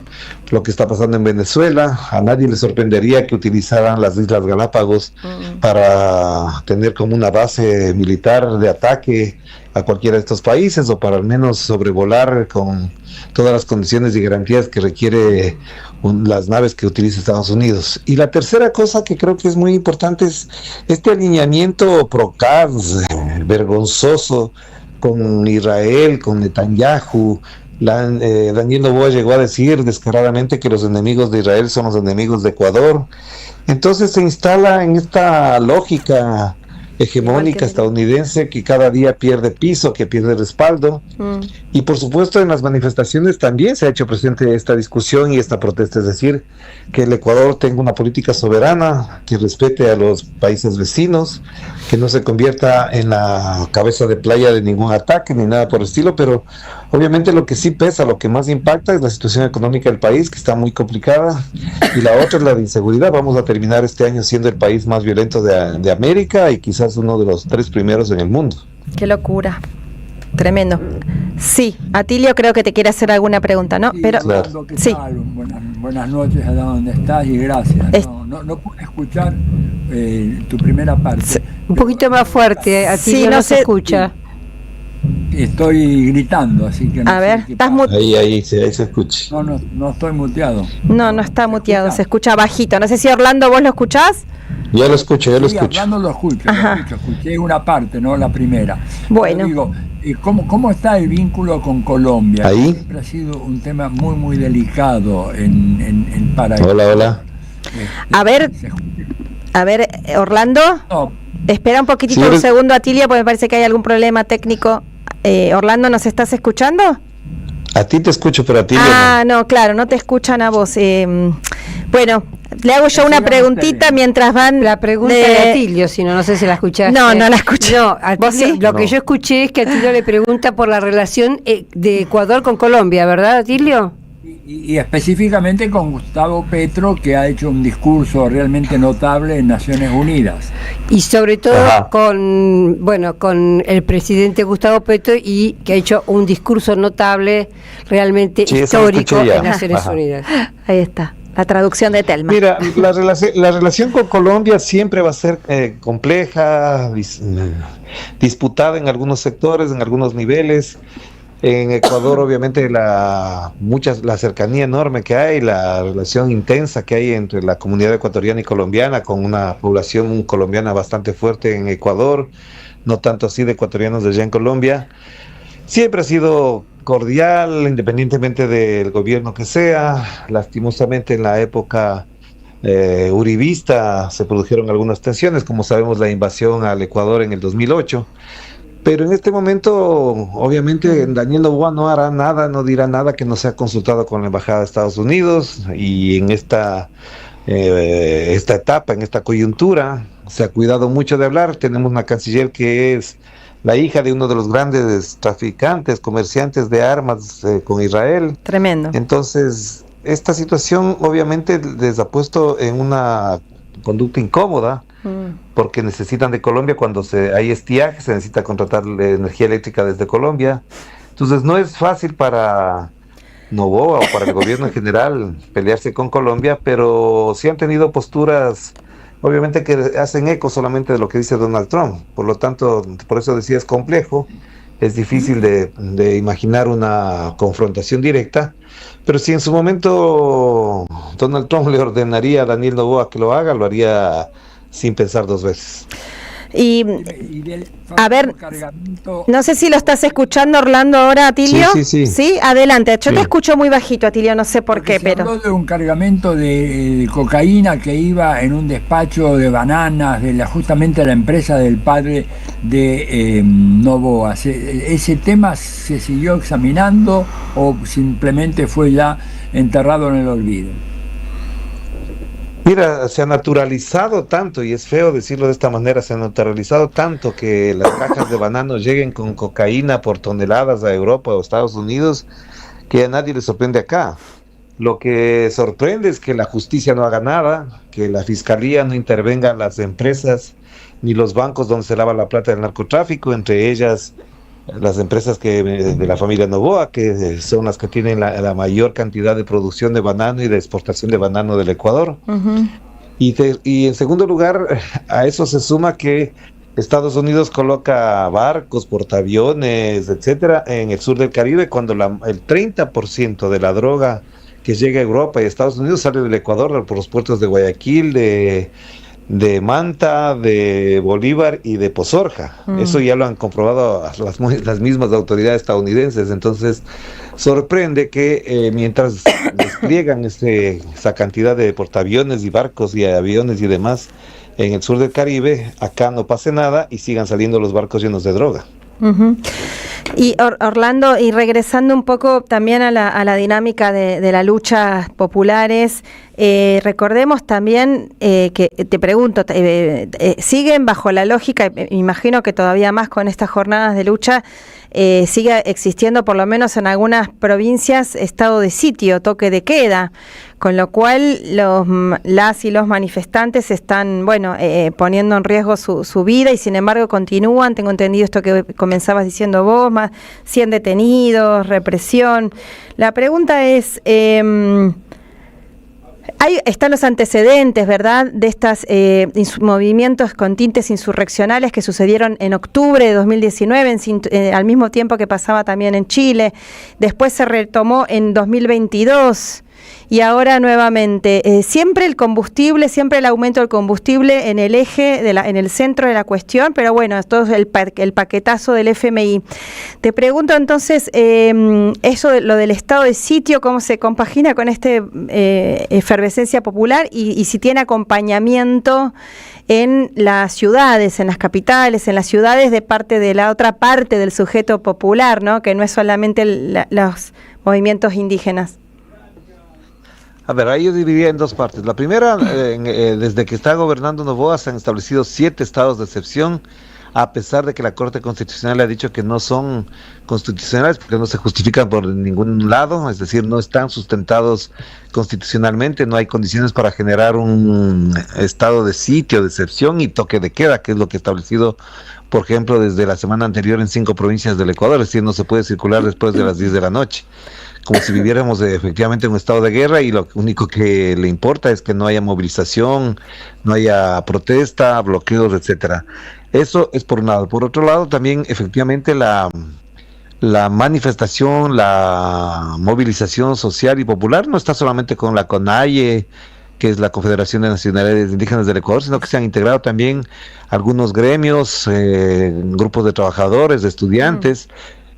lo que está pasando en Venezuela. A nadie le sorprendería que utilizaran las Islas Galápagos para tener como una base militar de ataque a cualquiera de estos países, o para al menos sobrevolar con todas las condiciones y garantías que requiere las naves que utiliza Estados Unidos. Y la tercera cosa que creo que es muy importante es este alineamiento procaz, vergonzoso, con Israel, con Netanyahu. Daniel Noboa llegó a decir descaradamente que los enemigos de Israel son los enemigos de Ecuador. Entonces se instala en esta lógica hegemónica estadounidense que cada día pierde piso, que pierde respaldo. Y por supuesto en las manifestaciones también se ha hecho presente esta discusión y esta protesta, es decir, que el Ecuador tenga una política soberana, que respete a los países vecinos, que no se convierta en la cabeza de playa de ningún ataque ni nada por el estilo, pero obviamente lo que sí pesa, lo que más impacta es la situación económica del país, que está muy complicada, y la otra es la de inseguridad. Vamos a terminar este año siendo el país más violento de América y quizás uno de los 3 primeros en el mundo. Qué locura, tremendo. Sí, Atilio creo que te quiere hacer alguna pregunta, ¿no? Sí, pero Orlando, ¿qué tal? Buenas noches allá donde estás y gracias. No pude escuchar tu primera parte. Un poquito más fuerte, Atilio, no se escucha. Estoy gritando, así que no a ver, estás ahí se escucha. No estoy muteado. No está muteado, se escucha bajito. No sé si Orlando vos lo escuchás. Yo lo escucho. Orlando lo escuché una parte, no la primera. Bueno. Pero digo, ¿cómo está el vínculo con Colombia? Ahí. Siempre ha sido un tema muy, muy delicado en Paraguay. Hola. A ver, Orlando. No. Espera un poquitito, un segundo, Atilio, porque me parece que hay algún problema técnico. Orlando, ¿nos estás escuchando? A ti te escucho, pero a ti no, claro, no te escuchan a vos. Bueno, le hago yo una preguntita mientras van... La pregunta de Atilio, si no sé si la escuchaste. No la escuché. No, Atilio, ¿sí? Lo que yo escuché es que Atilio le pregunta por la relación de Ecuador con Colombia, ¿verdad, Atilio? Y específicamente con Gustavo Petro, que ha hecho un discurso realmente notable en Naciones Unidas. Y sobre todo con el presidente Gustavo Petro, y que ha hecho un discurso notable, realmente histórico en Naciones Unidas. Ahí está, la traducción de Telma. Mira, la relación con Colombia siempre va a ser compleja, disputada en algunos sectores, en algunos niveles. En Ecuador, obviamente, la cercanía enorme que hay, la relación intensa que hay entre la comunidad ecuatoriana y colombiana, con una población colombiana bastante fuerte en Ecuador, no tanto así de ecuatorianos de allá en Colombia, siempre ha sido cordial, independientemente del gobierno que sea. Lastimosamente, en la época uribista se produjeron algunas tensiones, como sabemos la invasión al Ecuador en el 2008. Pero en este momento, obviamente, Daniel Noboa no hará nada, no dirá nada que no sea consultado con la Embajada de Estados Unidos, y en esta etapa, en esta coyuntura, se ha cuidado mucho de hablar. Tenemos una canciller que es la hija de uno de los grandes traficantes, comerciantes de armas con Israel. Tremendo. Entonces, esta situación obviamente les ha puesto en una conducta incómoda, porque necesitan de Colombia. Cuando hay estiaje, se necesita contratar energía eléctrica desde Colombia. Entonces no es fácil para Noboa o para el gobierno en general pelearse con Colombia, pero sí han tenido posturas, obviamente, que hacen eco solamente de lo que dice Donald Trump. Por lo tanto, por eso decía, es complejo, es difícil de imaginar una confrontación directa, pero si en su momento Donald Trump le ordenaría a Daniel Noboa que lo haga, lo haría sin pensar dos veces. Y a ver, no sé si lo estás escuchando, Orlando, ahora, Atilio. Sí. Sí, adelante. Yo te escucho muy bajito, Atilio, no sé por qué, Se pero... habló de un cargamento de cocaína que iba en un despacho de bananas de justamente la empresa del padre de Noboa. ¿Ese tema se siguió examinando o simplemente fue ya enterrado en el olvido? Mira, se ha naturalizado tanto, y es feo decirlo de esta manera, se ha naturalizado tanto que las cajas de bananos lleguen con cocaína por toneladas a Europa o Estados Unidos, que a nadie le sorprende acá. Lo que sorprende es que la justicia no haga nada, que la fiscalía no intervenga en las empresas ni los bancos donde se lava la plata del narcotráfico, entre ellas las empresas de la familia Noboa, que son las que tienen la mayor cantidad de producción de banano y de exportación de banano del Ecuador. Y en segundo lugar, a eso se suma que Estados Unidos coloca barcos, portaaviones, etcétera, en el sur del Caribe, cuando el 30% de la droga que llega a Europa y Estados Unidos sale del Ecuador por los puertos de Guayaquil, de Manta, de Bolívar y de Pozorja. Eso ya lo han comprobado las mismas autoridades estadounidenses. Entonces sorprende que mientras despliegan esa cantidad de portaaviones y barcos y aviones y demás en el sur del Caribe, acá no pase nada y sigan saliendo los barcos llenos de droga. Y Orlando, y regresando un poco también a la dinámica de las luchas populares, recordemos también que, te pregunto, ¿siguen bajo la lógica, imagino que todavía más con estas jornadas de lucha, sigue existiendo por lo menos en algunas provincias estado de sitio, toque de queda, con lo cual las y los manifestantes están, poniendo en riesgo su vida y sin embargo continúan? Tengo entendido esto que comenzabas diciendo vos, más 100 detenidos, represión. La pregunta es, están los antecedentes, ¿verdad?, de estos movimientos con tintes insurreccionales que sucedieron en octubre de 2019, al mismo tiempo que pasaba también en Chile. Después se retomó en 2022 y ahora nuevamente. Siempre el combustible, siempre el aumento del combustible en el eje, en el centro de la cuestión, pero bueno, esto es el paquetazo del FMI. Te pregunto entonces, eso de lo del estado de sitio, ¿cómo se compagina con esta efervescencia popular y si tiene acompañamiento en las ciudades, en las capitales, en las ciudades de parte de la otra parte del sujeto popular, ¿no?, que no es solamente los movimientos indígenas? A ver, ahí yo dividiría en dos partes. La primera, desde que está gobernando Noboa se han establecido 7 estados de excepción, a pesar de que la Corte Constitucional le ha dicho que no son constitucionales porque no se justifican por ningún lado, es decir, no están sustentados constitucionalmente, no hay condiciones para generar un estado de sitio, de excepción y toque de queda, que es lo que ha establecido, por ejemplo, desde la semana anterior en 5 provincias del Ecuador, es decir, no se puede circular después de las 10 de la noche. Como si viviéramos efectivamente en un estado de guerra y lo único que le importa es que no haya movilización, no haya protesta, bloqueos, etcétera. Eso es por un lado. Por otro lado, también efectivamente la manifestación, la movilización social y popular no está solamente con la CONAIE, que es la Confederación de Nacionalidades Indígenas del Ecuador, sino que se han integrado también algunos gremios, grupos de trabajadores, de estudiantes,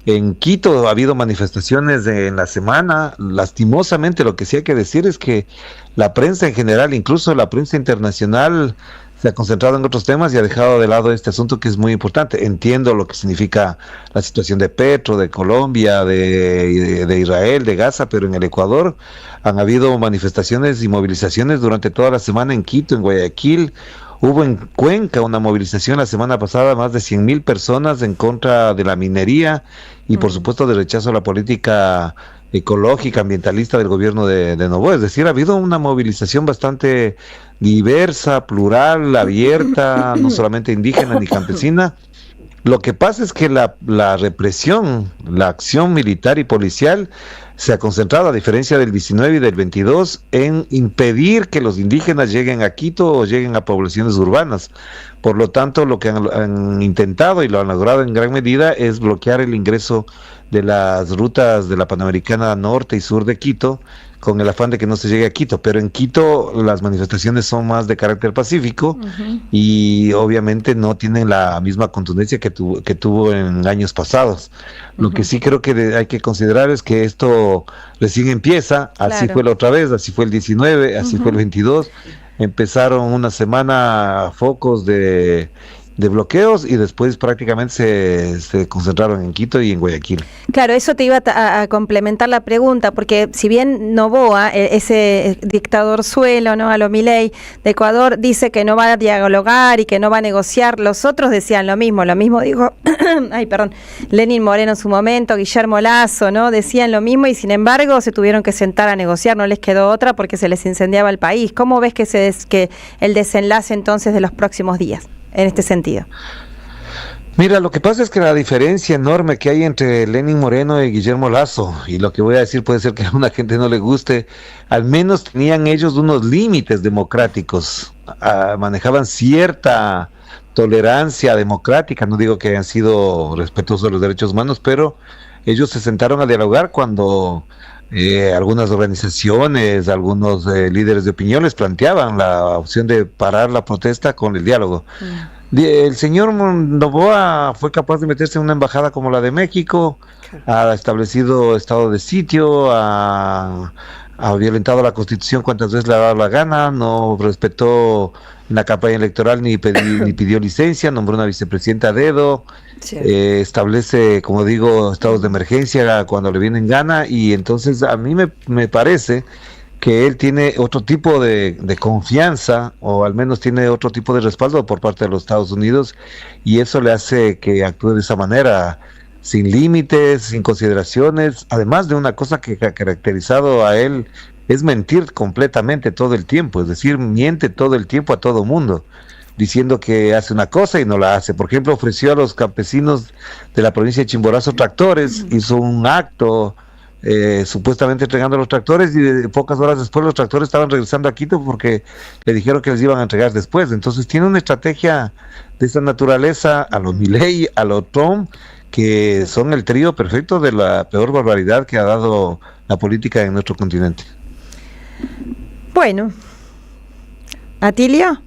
En Quito ha habido manifestaciones en la semana. Lastimosamente, lo que sí hay que decir es que la prensa en general, incluso la prensa internacional, se ha concentrado en otros temas y ha dejado de lado este asunto que es muy importante. Entiendo lo que significa la situación de Petro, de Colombia, de Israel, de Gaza, pero en el Ecuador han habido manifestaciones y movilizaciones durante toda la semana en Quito, en Guayaquil. Hubo en Cuenca una movilización la semana pasada, más de 100,000 personas en contra de la minería y por supuesto de rechazo a la política ecológica, ambientalista del gobierno de Noboa. Es decir, ha habido una movilización bastante diversa, plural, abierta, no solamente indígena ni campesina. Lo que pasa es que la represión, la acción militar y policial se ha concentrado, a diferencia del 19 y del 22, en impedir que los indígenas lleguen a Quito o lleguen a poblaciones urbanas. Por lo tanto, lo que han intentado y lo han logrado en gran medida es bloquear el ingreso de las rutas de la Panamericana Norte y Sur de Quito, con el afán de que no se llegue a Quito, pero en Quito las manifestaciones son más de carácter pacífico y obviamente no tienen la misma contundencia que tuvo en años pasados. Lo que sí creo que hay que considerar es que esto recién empieza, así fue la otra vez, así fue el 19, así fue el 22, empezaron una semana focos de bloqueos y después prácticamente se concentraron en Quito y en Guayaquil. Claro, eso te iba a complementar la pregunta, porque si bien Noboa, ese dictador suelo, ¿no?, a lo Milei de Ecuador, dice que no va a dialogar y que no va a negociar, los otros decían lo mismo dijo Lenín Moreno en su momento, Guillermo Lasso, ¿no?, decían lo mismo y sin embargo se tuvieron que sentar a negociar, no les quedó otra porque se les incendiaba el país. ¿Cómo ves que el desenlace entonces de los próximos días en este sentido? Mira, lo que pasa es que la diferencia enorme que hay entre Lenín Moreno y Guillermo Lasso, y lo que voy a decir puede ser que a una gente no le guste, al menos tenían ellos unos límites democráticos, manejaban cierta tolerancia democrática, no digo que hayan sido respetuosos de los derechos humanos, pero ellos se sentaron a dialogar cuando algunas organizaciones, algunos líderes de opinión les planteaban la opción de parar la protesta con el diálogo. El señor Noboa fue capaz de meterse en una embajada como la de México, ha establecido estado de sitio, ha violentado la Constitución cuantas veces le ha dado la gana, no respetó en la campaña electoral ni pidió licencia, nombró una vicepresidenta a dedo, establece, como digo, estados de emergencia cuando le viene en gana, y entonces a mí me parece que él tiene otro tipo de confianza, o al menos tiene otro tipo de respaldo por parte de los Estados Unidos, y eso le hace que actúe de esa manera, sin límites, sin consideraciones, además de una cosa que ha caracterizado a él, es mentir completamente todo el tiempo, es decir, miente todo el tiempo a todo mundo, diciendo que hace una cosa y no la hace. Por ejemplo, ofreció a los campesinos de la provincia de Chimborazo tractores, hizo un acto supuestamente entregando los tractores, y pocas horas después los tractores estaban regresando a Quito porque le dijeron que les iban a entregar después. Entonces tiene una estrategia de esta naturaleza, a los Milei, a los Trump, que son el trío perfecto de la peor barbaridad que ha dado la política en nuestro continente. Bueno, Atilio.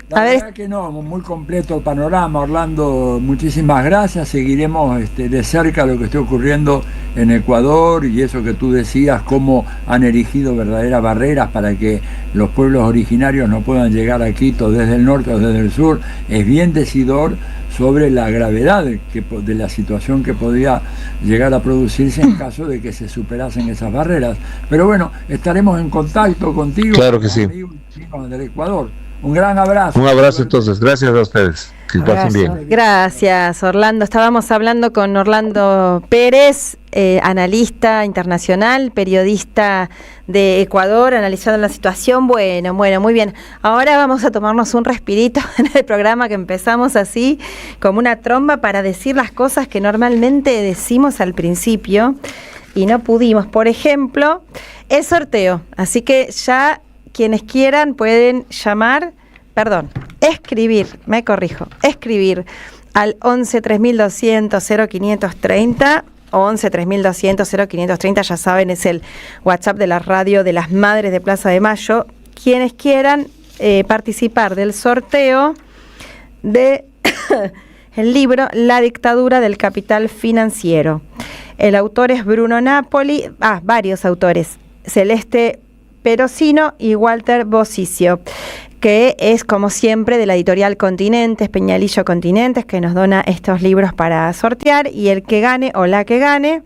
La verdad que no, muy completo el panorama, Orlando, muchísimas gracias. Seguiremos de cerca lo que esté ocurriendo en Ecuador, y eso que tú decías, cómo han erigido verdaderas barreras para que los pueblos originarios no puedan llegar a Quito desde el norte o desde el sur, es bien decidor sobre la gravedad de la situación que podría llegar a producirse en caso de que se superasen esas barreras. Pero bueno, estaremos en contacto contigo. Claro que sí. Amigos del Ecuador. Un gran abrazo. Un abrazo entonces, gracias a ustedes. Que pasen bien. Gracias, Orlando. Estábamos hablando con Orlando Pérez, analista internacional, periodista de Ecuador, analizando la situación. Bueno, muy bien. Ahora vamos a tomarnos un respirito en el programa, que empezamos así, como una tromba, para decir las cosas que normalmente decimos al principio y no pudimos. Por ejemplo, el sorteo. Así que ya quienes quieran pueden escribir al 11 3200 0530 o 11 3200 0530, ya saben, es el WhatsApp de la radio de las Madres de Plaza de Mayo. Quienes quieran participar del sorteo de el libro La dictadura del capital financiero. El autor es Bruno Napoli, varios autores, Celeste Perosino y Walter Bosicio, que es, como siempre, de la editorial Continentes, Peñalillo Continentes, que nos dona estos libros para sortear, y el que gane o la que gane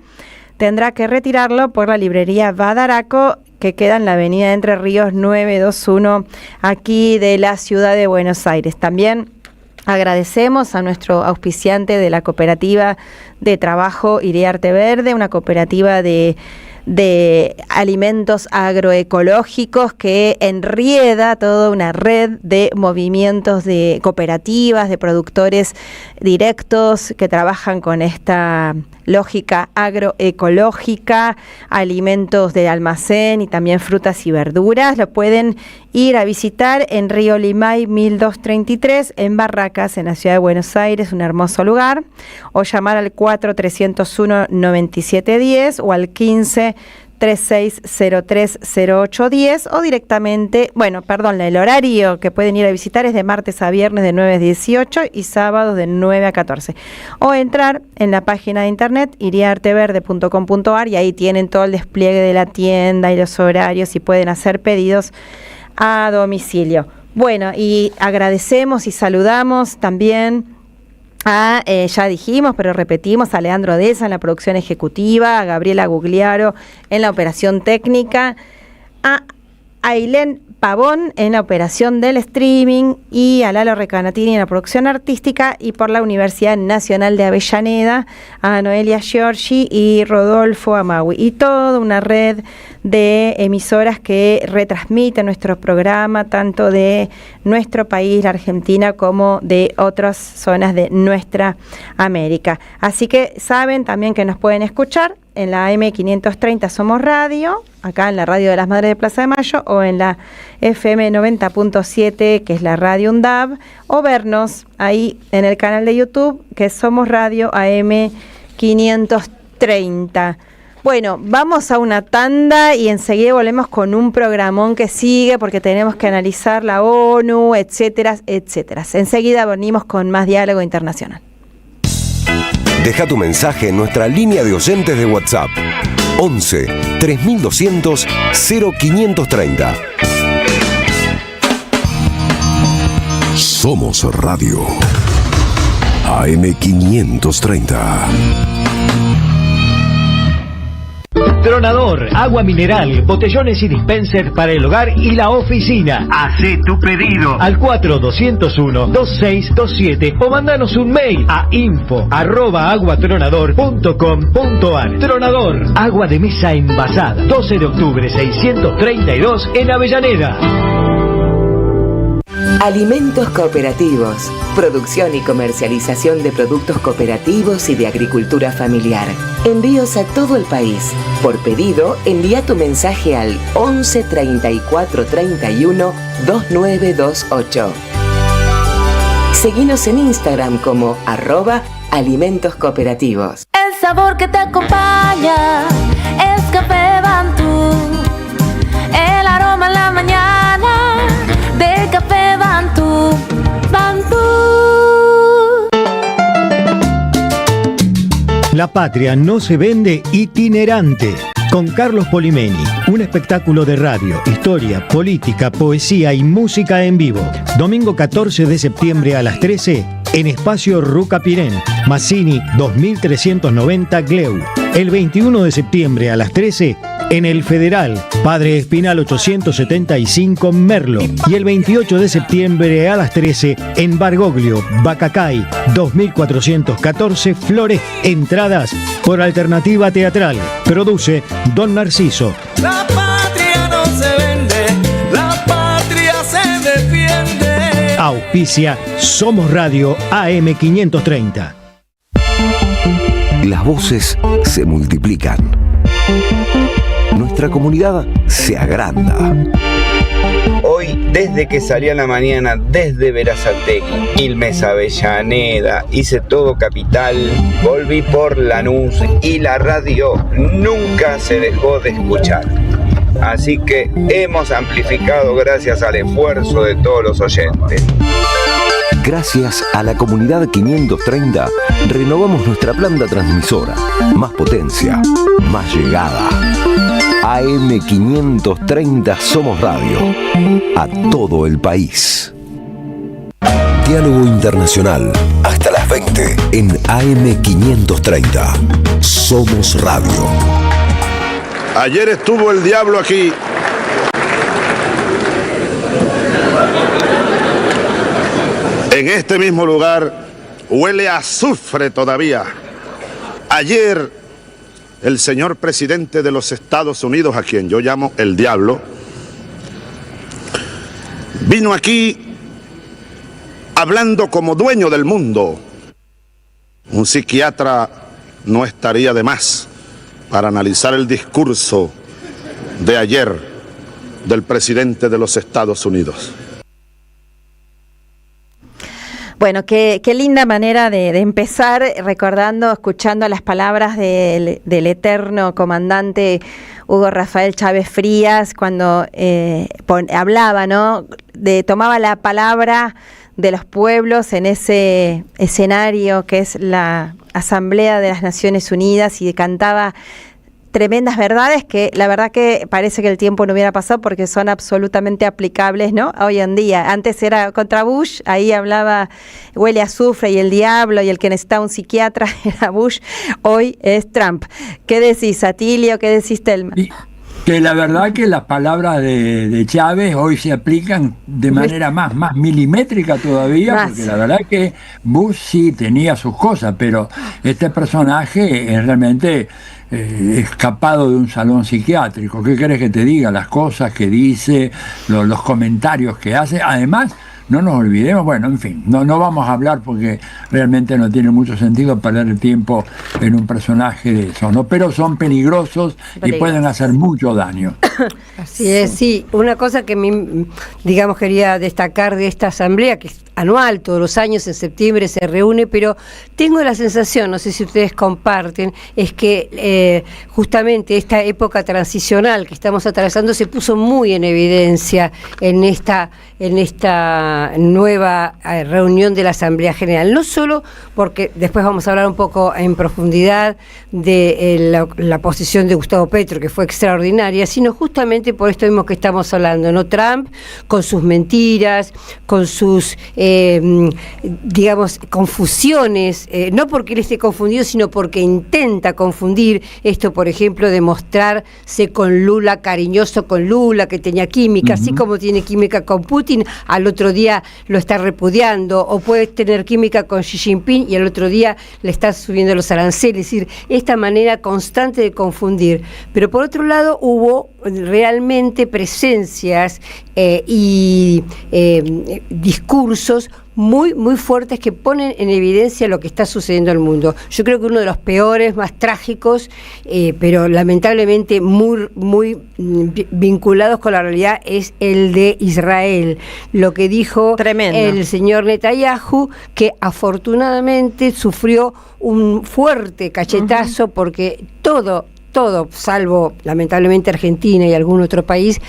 tendrá que retirarlo por la librería Badaraco, que queda en la avenida Entre Ríos 921, aquí de la ciudad de Buenos Aires. También agradecemos a nuestro auspiciante de la cooperativa de trabajo Iriarte Verde, una cooperativa de alimentos agroecológicos que enrieda toda una red de movimientos de cooperativas, de productores directos que trabajan con esta lógica agroecológica, alimentos de almacén y también frutas y verduras. Lo pueden ir a visitar en Río Limay 1233, en Barracas, en la ciudad de Buenos Aires, un hermoso lugar, o llamar al 4301-9710 o al 15-3603-0810 o directamente, el horario que pueden ir a visitar es de martes a viernes de 9 a 18 y sábados de 9 a 14. O entrar en la página de internet iriarteverde.com.ar y ahí tienen todo el despliegue de la tienda y los horarios y pueden hacer pedidos a domicilio. Bueno, y agradecemos y saludamos también ya dijimos, pero repetimos, a Leandro Deza en la producción ejecutiva, a Gabriela Gugliaro en la operación técnica, a Ailén Pavón en la operación del streaming y a Lalo Recanatini en la producción artística, y por la Universidad Nacional de Avellaneda a Noelia Giorgi y Rodolfo Amaui, y toda una red de emisoras que retransmiten nuestro programa, tanto de nuestro país, la Argentina, como de otras zonas de nuestra América. Así que saben también que nos pueden escuchar en la AM530 Somos Radio, acá en la radio de las Madres de Plaza de Mayo, o en la FM 90.7, que es la radio UNDAB, o vernos ahí en el canal de YouTube, que es Somos Radio AM530. Bueno, vamos a una tanda y enseguida volvemos con un programón que sigue, porque tenemos que analizar la ONU, etcétera, etcétera. Enseguida venimos con más diálogo internacional. Deja tu mensaje en nuestra línea de oyentes de WhatsApp 11 3200 0530. Somos Radio AM530. Tronador, agua mineral, botellones y dispenser para el hogar y la oficina. Hacé tu pedido al 4201-2627 o mandanos un mail a info@aguatronador.com.ar. Tronador, agua de mesa envasada. 12 de octubre 632 en Avellaneda. Alimentos cooperativos, producción y comercialización de productos cooperativos y de agricultura familiar. Envíos a todo el país. Por pedido, envía tu mensaje al 11 34 31 2928. Seguinos en Instagram como @alimentoscooperativos. El sabor que te acompaña es Café Bantú. El aroma en la mañana de Café Bantú. Bantú. La patria no se vende itinerante. Con Carlos Polimeni, un espectáculo de radio, historia, política, poesía y música en vivo. Domingo 14 de septiembre a las 13 en Espacio Ruca Pirén, Mazzini 2390 Gleu. El 21 de septiembre a las 13 en el Federal, Padre Espinal 875 Merlo. Y el 28 de septiembre a las 13 en Bargoglio, Bacacay 2414 Flores. Entradas por Alternativa Teatral. Produce Don Narciso. La patria no se vende, la patria se defiende. Auspicia Somos Radio AM530. Las voces se multiplican. Nuestra comunidad se agranda. Hoy, desde que salí a la mañana, desde Berazategui, Quilmes, Avellaneda, hice todo Capital, volví por Lanús y la radio nunca se dejó de escuchar. Así que hemos amplificado gracias al esfuerzo de todos los oyentes. Gracias a la Comunidad 530, renovamos nuestra planta transmisora. Más potencia, más llegada. AM 530 Somos Radio. A todo el país. Diálogo Internacional. Hasta las 20 en AM 530. Somos Radio. Ayer estuvo el diablo aquí. En este mismo lugar huele a azufre todavía. Ayer el señor presidente de los Estados Unidos, a quien yo llamo el diablo, vino aquí hablando como dueño del mundo. Un psiquiatra no estaría de más para analizar el discurso de ayer del presidente de los Estados Unidos. Bueno, qué linda manera de empezar recordando, escuchando las palabras del eterno comandante Hugo Rafael Chávez Frías cuando hablaba, ¿no? Tomaba la palabra de los pueblos en ese escenario que es la Asamblea de las Naciones Unidas y cantaba tremendas verdades que la verdad que parece que el tiempo no hubiera pasado porque son absolutamente aplicables, ¿no? Hoy en día. Antes era contra Bush, ahí hablaba huele a azufre y el diablo y el que necesitaba un psiquiatra era Bush. Hoy es Trump. ¿Qué decís, Atilio? ¿Qué decís, Telma? Que la verdad que las palabras de Chávez hoy se aplican de manera más milimétrica todavía, porque la verdad que Bush sí tenía sus cosas, pero este personaje es realmente escapado de un salón psiquiátrico. ¿Qué querés que te diga? Las cosas que dice, los comentarios que hace. Además, no nos olvidemos, bueno, en fin, no vamos a hablar porque realmente no tiene mucho sentido perder el tiempo en un personaje de eso, ¿no? Pero son peligrosos y pueden hacer mucho daño. Así es, sí. Una cosa que digamos quería destacar de esta asamblea, que es anual, todos los años en septiembre se reúne, pero tengo la sensación, no sé si ustedes comparten, es que justamente esta época transicional que estamos atravesando se puso muy en evidencia en esta nueva reunión de la Asamblea General. No solo porque después vamos a hablar un poco en profundidad de la posición de Gustavo Petro, que fue extraordinaria, sino justamente por esto mismo que estamos hablando, ¿no? Trump con sus mentiras, con sus digamos, confusiones, no porque él esté confundido, sino porque intenta confundir esto, por ejemplo, de mostrarse con Lula, cariñoso con Lula, que tenía química, así como tiene química con Putin, al otro día lo está repudiando, o puede tener química con Xi Jinping y al otro día le está subiendo los aranceles, es decir, esta manera constante de confundir. Pero por otro lado hubo realmente presencias y discursos muy fuertes que ponen en evidencia lo que está sucediendo en el mundo. Yo creo que uno de los peores, más trágicos, pero lamentablemente muy vinculados con la realidad, es el de Israel. Lo que dijo el señor Netanyahu, que afortunadamente sufrió un fuerte cachetazo porque todo, salvo lamentablemente Argentina y algún otro país,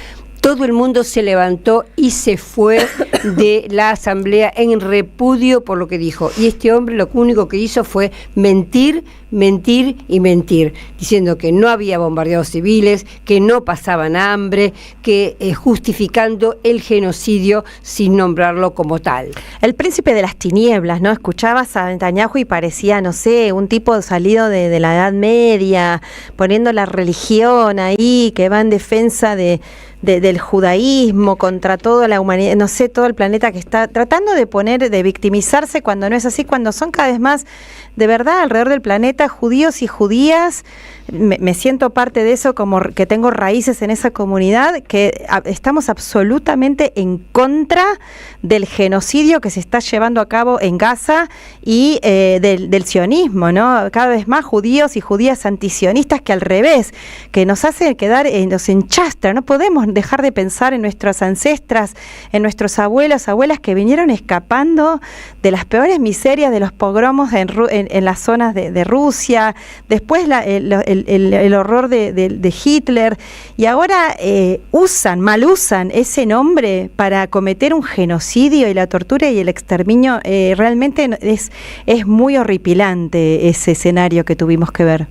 todo el mundo se levantó y se fue de la asamblea en repudio por lo que dijo. Y este hombre lo único que hizo fue mentir, diciendo que no había bombardeados civiles, que no pasaban hambre, que justificando el genocidio sin nombrarlo como tal. El príncipe de las tinieblas, ¿no? Escuchabas a Netanyahu y parecía, no sé, un tipo salido de la Edad Media, poniendo la religión ahí, que va en defensa del judaísmo contra toda la humanidad, no sé, todo el planeta, que está tratando de victimizarse cuando no es así, cuando son cada vez más, de verdad, alrededor del planeta, judíos y judías. Me siento parte de eso, como que tengo raíces en esa comunidad, que estamos absolutamente en contra del genocidio que se está llevando a cabo en Gaza y del sionismo, ¿no? Cada vez más judíos y judías antisionistas que al revés, que nos hacen quedar en Chester. No podemos dejar de pensar en nuestras ancestras, en nuestros abuelas que vinieron escapando de las peores miserias de los pogromos en las zonas de Rusia, después el horror de Hitler, y ahora mal usan ese nombre para cometer un genocidio, y la tortura y el exterminio. Realmente es muy horripilante ese escenario que tuvimos que ver.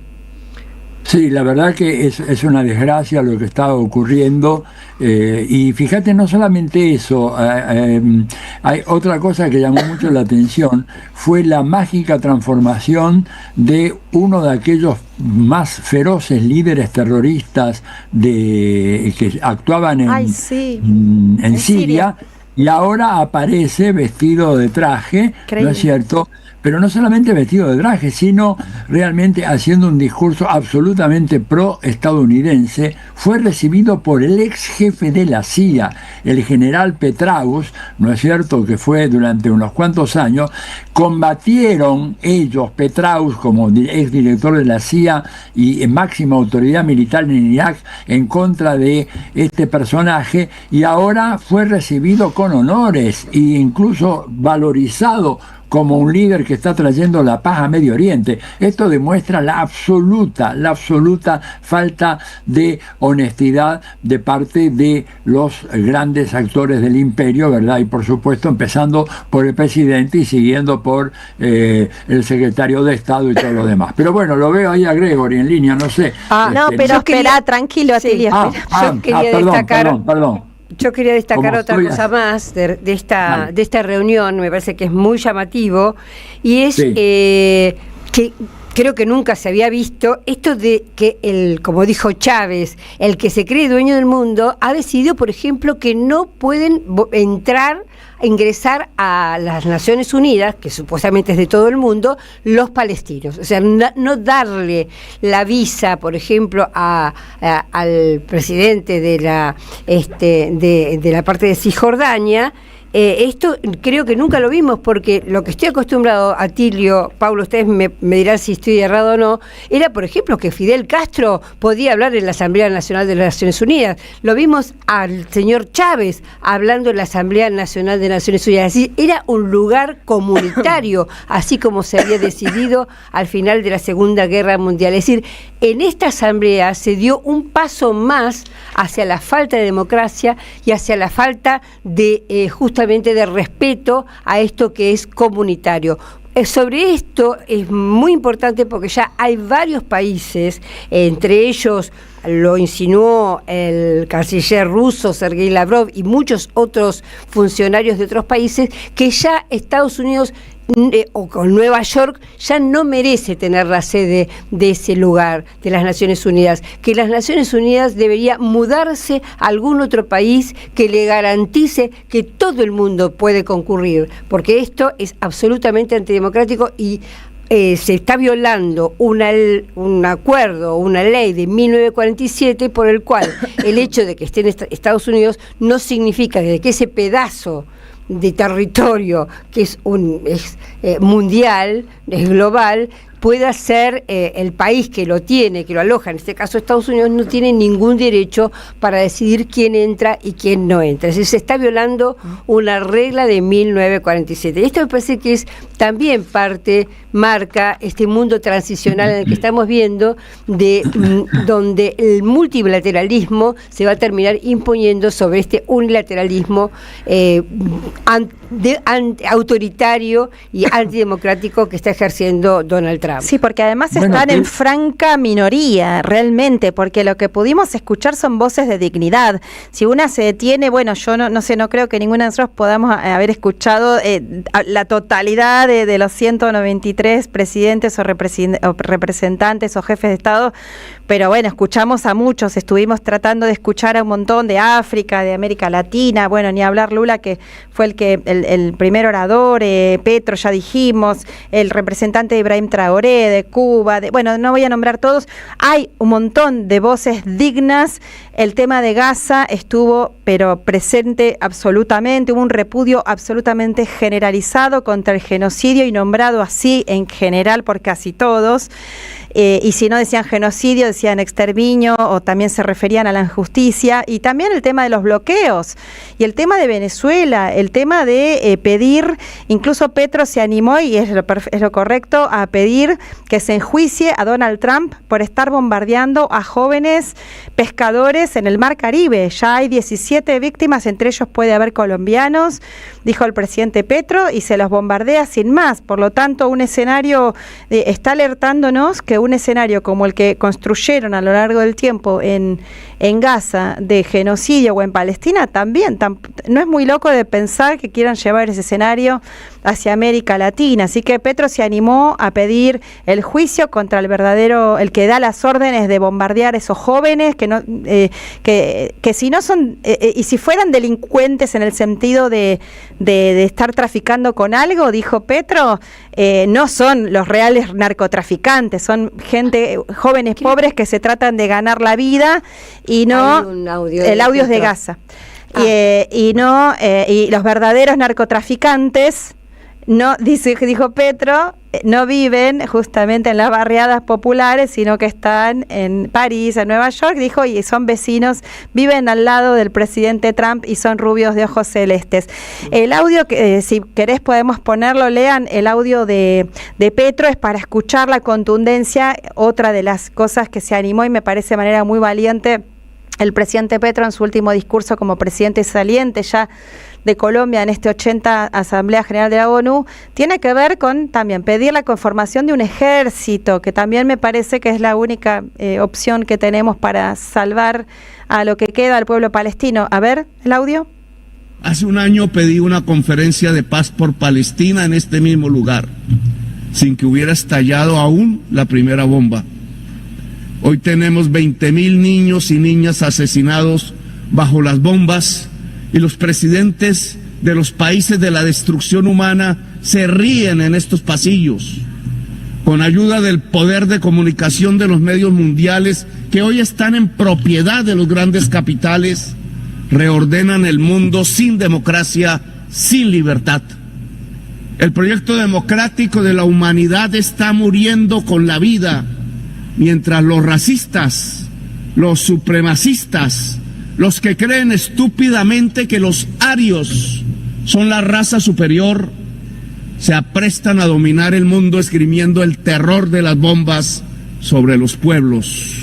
Sí, la verdad que es una desgracia lo que está ocurriendo, y fíjate, no solamente eso, hay otra cosa que llamó mucho la atención, fue la mágica transformación de uno de aquellos más feroces líderes terroristas que actuaban en Siria, y ahora aparece vestido de traje, ¿no es cierto? Pero no solamente vestido de traje, sino realmente haciendo un discurso absolutamente pro-estadounidense. Fue recibido por el ex jefe de la CIA, el general Petraeus, ¿no es cierto?, que fue durante unos cuantos años. Combatieron ellos, Petraeus como ex director de la CIA y máxima autoridad militar en Irak, en contra de este personaje, y ahora fue recibido con honores e incluso valorizado como un líder que está trayendo la paz a Medio Oriente. Esto demuestra la absoluta falta de honestidad de parte de los grandes actores del imperio, ¿verdad? Y por supuesto empezando por el presidente y siguiendo por el secretario de Estado y todo lo demás. Pero bueno, lo veo ahí a Gregory en línea, no sé. Pero espera, tranquilo, Atilio. Yo quería destacar... Perdón. Yo quería destacar otra cosa más de esta reunión, me parece que es muy llamativo, y es que creo que nunca se había visto esto de que como dijo Chávez, el que se cree dueño del mundo ha decidido, por ejemplo, que no pueden ingresar a las Naciones Unidas, que supuestamente es de todo el mundo, los palestinos. O sea, no darle la visa, por ejemplo, al presidente de la parte de Cisjordania. Esto creo que nunca lo vimos, porque lo que estoy acostumbrado, Atilio, Paulo, ustedes me dirán si estoy errado o no, era, por ejemplo, que Fidel Castro podía hablar en la Asamblea Nacional de las Naciones Unidas. Lo vimos al señor Chávez hablando en la Asamblea Nacional de Naciones Unidas. Así, era un lugar comunitario, así como se había decidido al final de la Segunda Guerra Mundial. Es decir, en esta asamblea se dio un paso más hacia la falta de democracia y hacia la falta de justamente de respeto a esto que es comunitario. Sobre esto es muy importante porque ya hay varios países, entre ellos lo insinuó el canciller ruso Sergei Lavrov y muchos otros funcionarios de otros países, que ya Estados Unidos o con Nueva York ya no merece tener la sede de ese lugar de las Naciones Unidas, que las Naciones Unidas debería mudarse a algún otro país que le garantice que todo el mundo puede concurrir, porque esto es absolutamente antidemocrático y se está violando un acuerdo, una ley de 1947 por el cual el hecho de que esté en Estados Unidos no significa que ese pedazo de territorio que es mundial, es global, pueda ser el país que lo tiene, que lo aloja, en este caso Estados Unidos, no tiene ningún derecho para decidir quién entra y quién no entra. Es decir, se está violando una regla de 1947. Y esto me parece que es también marca este mundo transicional en el que estamos viendo, donde el multilateralismo se va a terminar imponiendo sobre este unilateralismo autoritario y antidemocrático que está ejerciendo Donald Trump. Sí, porque además están en franca minoría, realmente, porque lo que pudimos escuchar son voces de dignidad. Si una se detiene, bueno, yo no creo que ninguno de nosotros podamos haber escuchado la totalidad de los 193 presidentes o representantes o jefes de Estado, pero bueno, escuchamos a muchos, estuvimos tratando de escuchar a un montón de África, de América Latina, bueno, ni hablar Lula, que fue el primer orador, Petro, ya dijimos, el representante de Ibrahim Traoré, de Cuba, bueno, no voy a nombrar todos, hay un montón de voces dignas. El tema de Gaza estuvo, pero presente absolutamente, hubo un repudio absolutamente generalizado contra el genocidio y nombrado así en general por casi todos. y si no decían genocidio, decían exterminio, o también se referían a la injusticia, y también el tema de los bloqueos, y el tema de Venezuela, el tema de pedir, incluso Petro se animó, y es lo correcto, a pedir que se enjuicie a Donald Trump por estar bombardeando a jóvenes pescadores en el Mar Caribe. Ya hay 17 víctimas, entre ellos puede haber colombianos, dijo el presidente Petro, y se los bombardea sin más. Por lo tanto, un escenario, está alertándonos que un escenario como el que construyeron a lo largo del tiempo en Gaza, de genocidio, o en Palestina, también no es muy loco de pensar que quieran llevar ese escenario hacia América Latina. Así que Petro se animó a pedir el juicio contra el que da las órdenes de bombardear a esos jóvenes, que si no son, y si fueran delincuentes en el sentido de estar traficando con algo, dijo Petro, no son los reales narcotraficantes, son jóvenes pobres que se tratan de ganar la vida, y no, el audio es de Gaza. Y los verdaderos narcotraficantes, no, dijo Petro, no viven justamente en las barriadas populares, sino que están en París, en Nueva York, dijo, y son vecinos, viven al lado del presidente Trump y son rubios de ojos celestes. El audio, si querés podemos ponerlo, lean el audio de Petro, es para escuchar la contundencia, otra de las cosas que se animó y me parece de manera muy valiente el presidente Petro en su último discurso como presidente saliente ya de Colombia en este 80 Asamblea General de la ONU, tiene que ver con también pedir la conformación de un ejército, que también me parece que es la única opción que tenemos para salvar a lo que queda al pueblo palestino. A ver, el audio. Hace un año pedí una conferencia de paz por Palestina en este mismo lugar, sin que hubiera estallado aún la primera bomba. Hoy tenemos 20,000 niños y niñas asesinados bajo las bombas, y los presidentes de los países de la destrucción humana se ríen en estos pasillos, con ayuda del poder de comunicación de los medios mundiales que hoy están en propiedad de los grandes capitales, reordenan el mundo sin democracia, sin libertad. El proyecto democrático de la humanidad está muriendo con la vida, mientras los racistas, los supremacistas, los que creen estúpidamente que los arios son la raza superior, se aprestan a dominar el mundo esgrimiendo el terror de las bombas sobre los pueblos.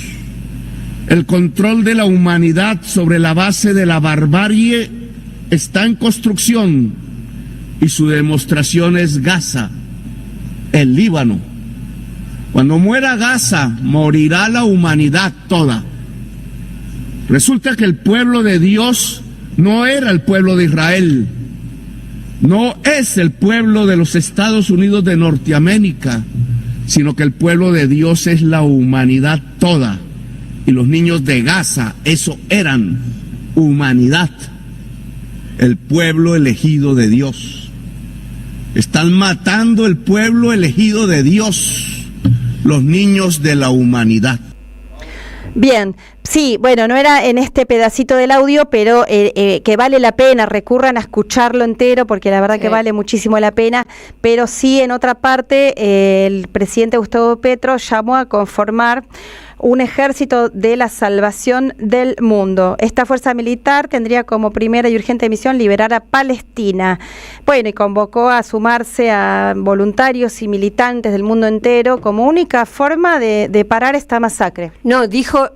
El control de la humanidad sobre la base de la barbarie está en construcción, y su demostración es Gaza, el Líbano. Cuando muera Gaza, morirá la humanidad toda. Resulta que el pueblo de Dios no era el pueblo de Israel, no es el pueblo de los Estados Unidos de Norteamérica, sino que el pueblo de Dios es la humanidad toda. Y los niños de Gaza, eso eran humanidad, el pueblo elegido de Dios. Están matando el pueblo elegido de Dios, los niños de la humanidad. Bien, sí, bueno, no era en este pedacito del audio, pero que vale la pena, recurran a escucharlo entero, porque la verdad que vale muchísimo la pena, pero sí, en otra parte, el presidente Gustavo Petro llamó a conformar un ejército de la salvación del mundo. Esta fuerza militar tendría como primera y urgente misión liberar a Palestina. Bueno, y convocó a sumarse a voluntarios y militantes del mundo entero como única forma de parar esta masacre. No,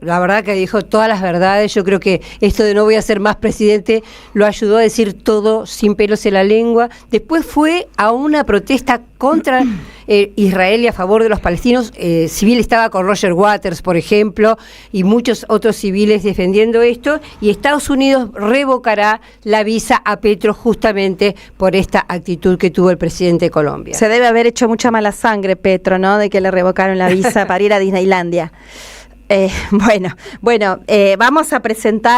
la verdad que dijo todas las verdades. Yo creo que esto de no voy a ser más presidente lo ayudó a decir todo sin pelos en la lengua. Después fue a una protesta contra Israel y a favor de los palestinos. Civil estaba con Roger Waters, por ejemplo, y muchos otros civiles defendiendo esto, y Estados Unidos revocará la visa a Petro justamente por esta actitud que tuvo el presidente de Colombia. Se debe haber hecho mucha mala sangre Petro, ¿no?, de que le revocaron la visa para ir a Disneylandia.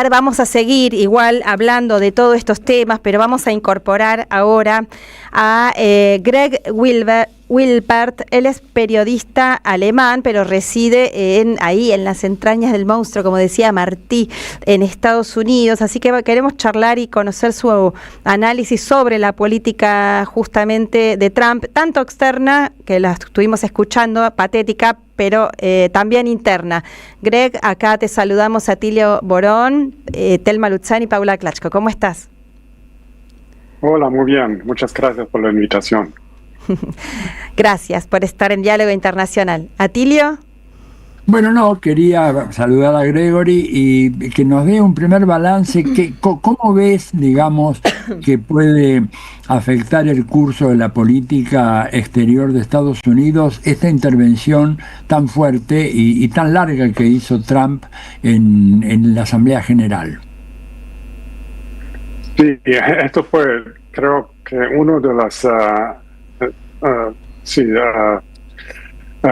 Vamos a seguir igual hablando de todos estos temas, pero vamos a incorporar ahora a Greg Wilber, Wilpert. Él es periodista alemán, pero reside ahí en las entrañas del monstruo, como decía Martí, en Estados Unidos. Así que queremos charlar y conocer su análisis sobre la política justamente de Trump, tanto externa, que la estuvimos escuchando, patética, pero también interna. Greg, acá te saludamos, Atilio Borón, Telma Luzzani y Paula Klachko. ¿Cómo estás? Hola, muy bien. Muchas gracias por la invitación. Gracias por estar en Diálogo Internacional. ¿Atilio? Bueno, no, quería saludar a Gregory y que nos dé un primer balance. ¿Cómo ves, digamos, que puede afectar el curso de la política exterior de Estados Unidos esta intervención tan fuerte y tan larga que hizo Trump en la Asamblea General? Sí, esto fue, creo que uno de las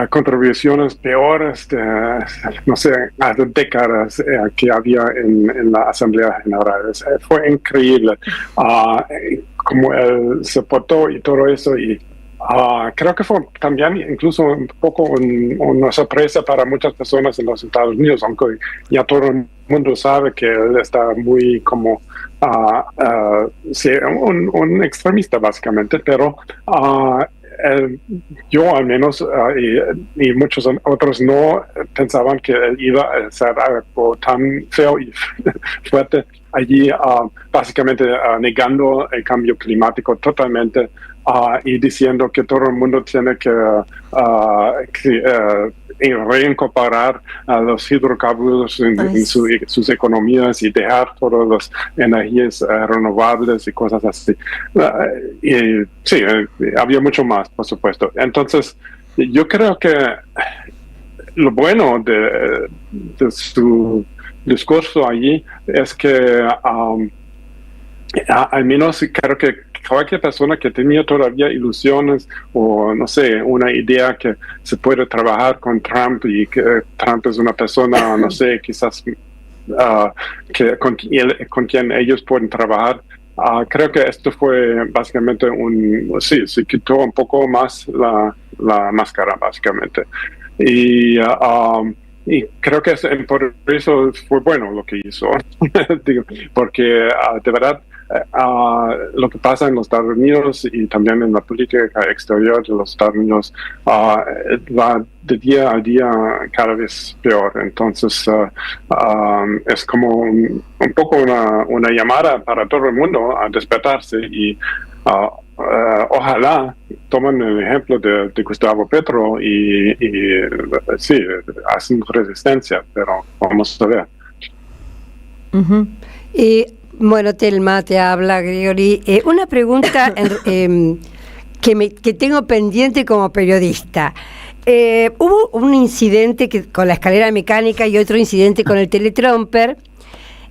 contribuciones peores de, no sé, hace décadas que había en la Asamblea General. Fue increíble cómo él se portó y todo eso, y creo que fue también incluso un poco una sorpresa para muchas personas en los Estados Unidos, aunque ya todo el mundo sabe que él está muy como sí, un extremista básicamente, pero yo al menos y muchos otros no pensaban que él iba a hacer algo tan feo y fuerte allí, básicamente negando el cambio climático totalmente, y diciendo que todo el mundo tiene que reincorporar los hidrocarburos en sus economías y dejar todas las energías renovables y cosas así. Y sí, había mucho más, por supuesto. Entonces, yo creo que lo bueno de su discurso allí es que al menos creo que cualquier persona que tenía todavía ilusiones o, no sé, una idea que se puede trabajar con Trump y que Trump es una persona, no sé, quizás con quien ellos pueden trabajar, creo que esto fue básicamente sí, se quitó un poco más la máscara, básicamente. Y creo que por eso fue bueno lo que hizo, porque de verdad lo que pasa en los Estados Unidos y también en la política exterior de los Estados Unidos va de día a día cada vez peor. Entonces es como un poco una llamada para todo el mundo a despertarse y ojalá tomen el ejemplo de Gustavo Petro y sí, hacen resistencia, pero vamos a ver. Uh-huh. Bueno, Telma, te habla Gregory. Una pregunta que tengo pendiente como periodista. Hubo un incidente con la escalera mecánica y otro incidente con el teletromper.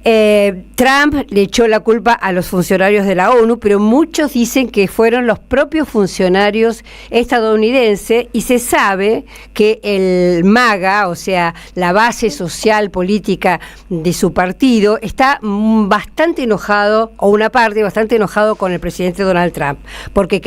Trump le echó la culpa a los funcionarios de la ONU, pero muchos dicen que fueron los propios funcionarios estadounidenses, y se sabe que el MAGA, o sea, la base social política de su partido, está bastante enojado, o una parte bastante enojado con el presidente Donald Trump, porque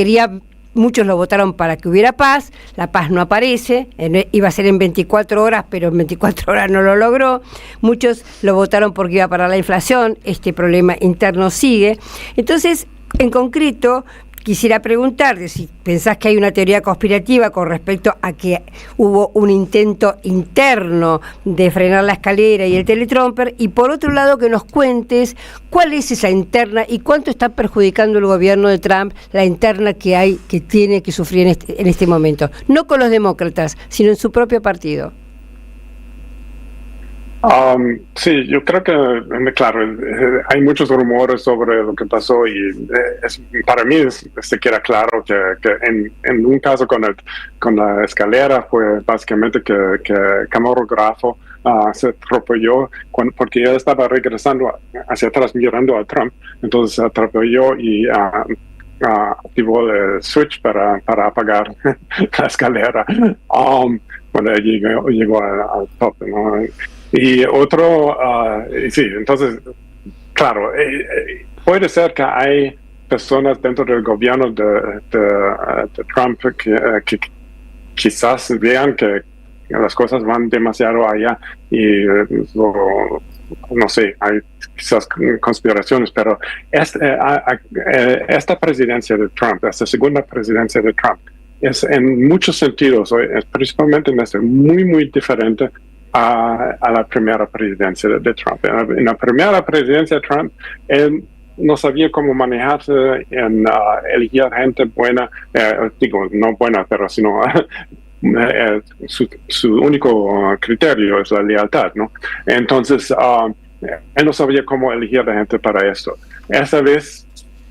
muchos lo votaron para que hubiera paz. La paz no aparece, iba a ser en 24 horas, pero en 24 horas no lo logró. Muchos lo votaron porque iba a parar la inflación, este problema interno sigue. Entonces, en concreto, quisiera preguntarte si pensás que hay una teoría conspirativa con respecto a que hubo un intento interno de frenar la escalera y el teletromper, y por otro lado que nos cuentes cuál es esa interna y cuánto está perjudicando el gobierno de Trump, la interna que tiene que sufrir en este momento, no con los demócratas, sino en su propio partido. Sí, yo creo que, claro, hay muchos rumores sobre lo que pasó y para mí se queda claro que en un caso con la escalera fue básicamente que el camarógrafo se atropelló porque él estaba regresando hacia atrás mirando a Trump, entonces se atropelló y activó el switch para apagar la escalera cuando llegó al tope, ¿no? Y otro, sí, entonces, claro, puede ser que hay personas dentro del gobierno de Trump que quizás vean que las cosas van demasiado allá y no sé, hay quizás conspiraciones, pero esta presidencia de Trump, esta segunda presidencia de Trump, es en muchos sentidos, principalmente en este, muy, muy diferente a la primera presidencia de Trump. En la primera presidencia de Trump, él no sabía cómo manejarse en elegir gente buena, digo, no buena, pero sino su único criterio es la lealtad, ¿no? Entonces, él no sabía cómo elegir a gente para esto. Esta vez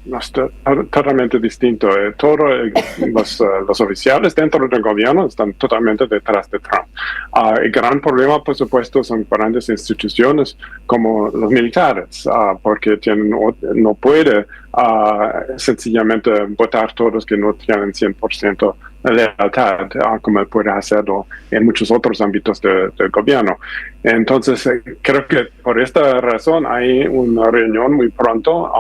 no, está totalmente distinto. Todos los oficiales dentro del gobierno están totalmente detrás de Trump. El gran problema, por supuesto, son grandes instituciones como los militares, porque no puede sencillamente votar todos que no tienen 100% lealtad, como él puede hacerlo en muchos otros ámbitos del gobierno. Entonces, creo que por esta razón hay una reunión muy pronto,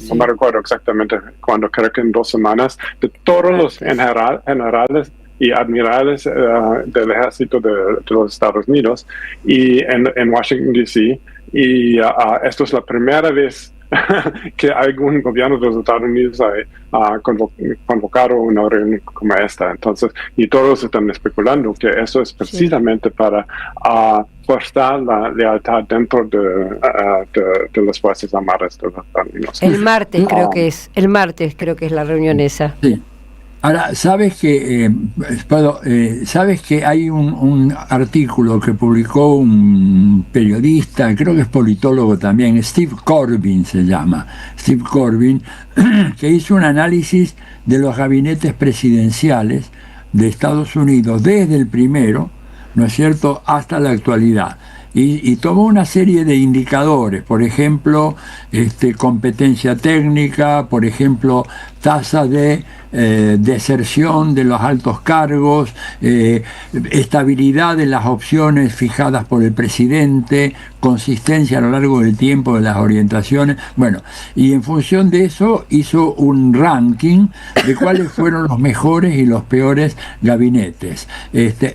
no me recuerdo exactamente cuándo, creo que en 2 semanas, de todos los generales y admirales del ejército de los Estados Unidos y en Washington, D.C. Y esto es la primera vez que algún gobierno de los Estados Unidos ha convocado una reunión como esta. Entonces, y todos están especulando que eso es precisamente para forzar la lealtad dentro de las Fuerzas Armadas de los Estados Unidos. El martes creo que es la reunión esa. Sí. Ahora, sabes que hay un artículo que publicó un periodista, creo que es politólogo también, Steve Corbin se llama, Steve Corbin, que hizo un análisis de los gabinetes presidenciales de Estados Unidos desde el primero, ¿no es cierto?, hasta la actualidad. Y tomó una serie de indicadores, por ejemplo, competencia técnica, por ejemplo, tasa de deserción de los altos cargos, estabilidad de las opciones fijadas por el presidente, consistencia a lo largo del tiempo de las orientaciones. Bueno, y en función de eso hizo un ranking de cuáles fueron los mejores y los peores gabinetes.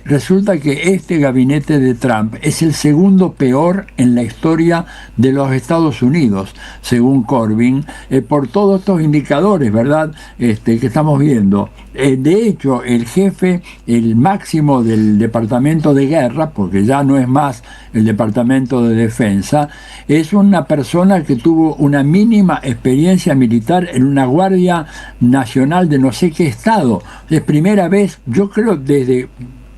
Resulta que este gabinete de Trump es el segundo peor en la historia de los Estados Unidos, según Corbin, por todos estos indicadores, ¿verdad?, que estamos viendo. De hecho, el jefe, el máximo del Departamento de Guerra, porque ya no es más el Departamento de Defensa, es una persona que tuvo una mínima experiencia militar en una Guardia Nacional de no sé qué estado. Es primera vez, yo creo, desde,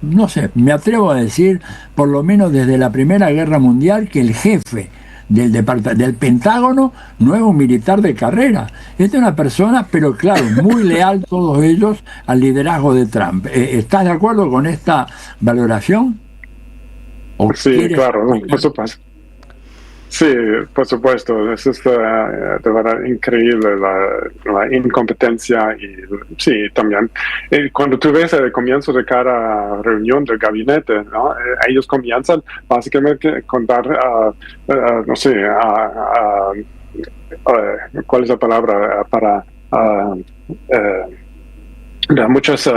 no sé, me atrevo a decir, por lo menos desde la Primera Guerra Mundial, que el jefe del Pentágono no es un militar de carrera. Esta es una persona, pero claro, muy leal todos ellos al liderazgo de Trump. ¿Estás de acuerdo con esta valoración? Sí, claro, por supuesto. Sí, por supuesto, eso es de verdad increíble, la incompetencia y sí, también. Cuando tú ves el comienzo de cada reunión del gabinete, ¿no? Ellos comienzan básicamente con dar, no sé, ¿cuál es la palabra? Para muchas...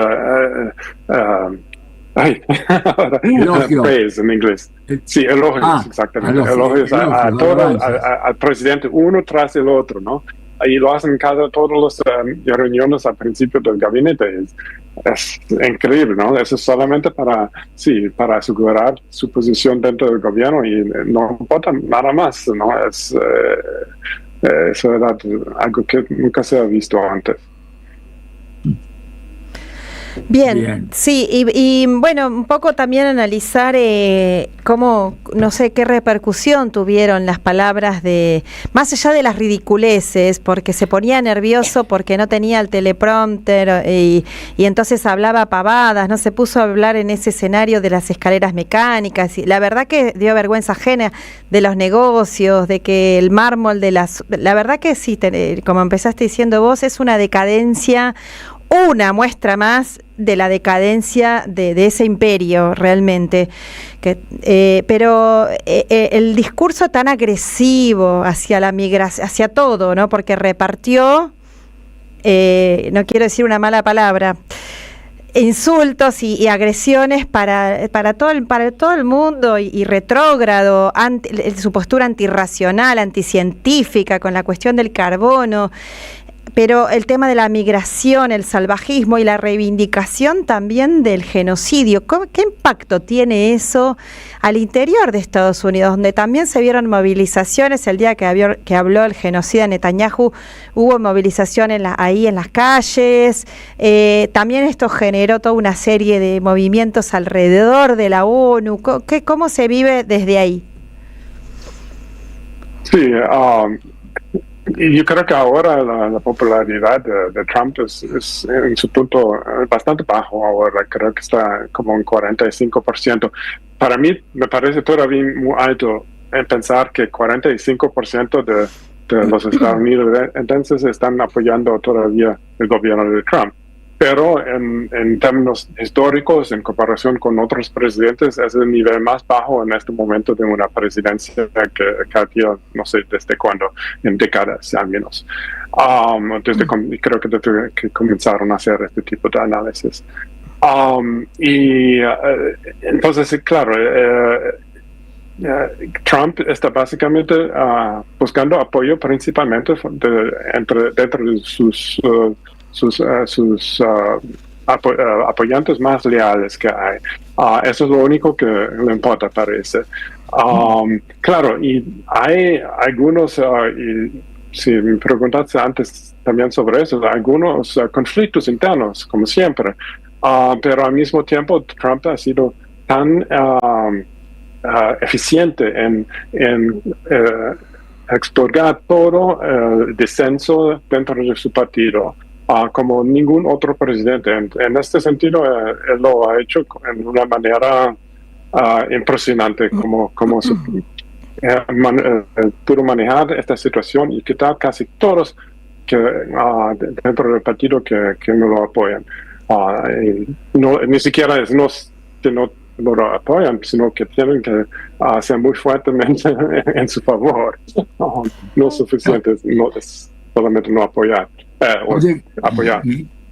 praise en inglés. Sí, elogios, exactamente. Elogios al presidente, uno tras el otro, ¿no? Y lo hacen todas las reuniones al principio del gabinete. Es increíble, ¿no? Eso es solamente para asegurar su posición dentro del gobierno y no importa nada más, ¿no? Es verdad, algo que nunca se ha visto antes. Bien, sí, y bueno, un poco también analizar cómo, no sé, qué repercusión tuvieron las palabras más allá de las ridiculeces, porque se ponía nervioso porque no tenía el teleprompter y entonces hablaba pavadas, no se puso a hablar en ese escenario de las escaleras mecánicas, y la verdad que dio vergüenza ajena de los negocios, de que el mármol la verdad que sí, como empezaste diciendo vos, es una decadencia, una muestra más de la decadencia de ese imperio realmente. Pero el discurso tan agresivo hacia la migración, hacia todo, ¿no? Porque repartió no quiero decir una mala palabra, insultos y agresiones para todo el mundo y retrógrado, su postura antirracional, anticientífica con la cuestión del carbono. Pero el tema de la migración, el salvajismo y la reivindicación también del genocidio, ¿qué impacto tiene eso al interior de Estados Unidos, donde también se vieron movilizaciones? El día que habló el genocida Netanyahu, hubo movilización ahí en las calles. También esto generó toda una serie de movimientos alrededor de la ONU. ¿Cómo se vive desde ahí? Sí, y yo creo que ahora la popularidad de Trump es en su punto bastante bajo ahora. Creo que está como en 45%. Para mí me parece todavía muy alto en pensar que 45% de los estadounidenses están apoyando todavía el gobierno de Trump. Pero en términos históricos, en comparación con otros presidentes, es el nivel más bajo en este momento de una presidencia que había, no sé desde cuándo, en décadas al menos. Creo que desde que comenzaron a hacer este tipo de análisis. Entonces, claro, Trump está básicamente buscando apoyo principalmente dentro de sus apoyantes más leales que hay. Eso es lo único que le importa, parece. Claro, y hay algunos, y si me preguntaste antes también sobre eso, algunos conflictos internos, como siempre, pero al mismo tiempo Trump ha sido tan eficiente en expurgar todo el disenso dentro de su partido, como ningún otro presidente. En este sentido, él lo ha hecho en una manera impresionante, como pudo manejar esta situación y quitar casi todos dentro del partido que no lo apoyan. Ni siquiera es que no lo apoyan, sino que tienen que ser muy fuertemente en su favor. No suficiente, solamente no apoyar. Oye, apoyar.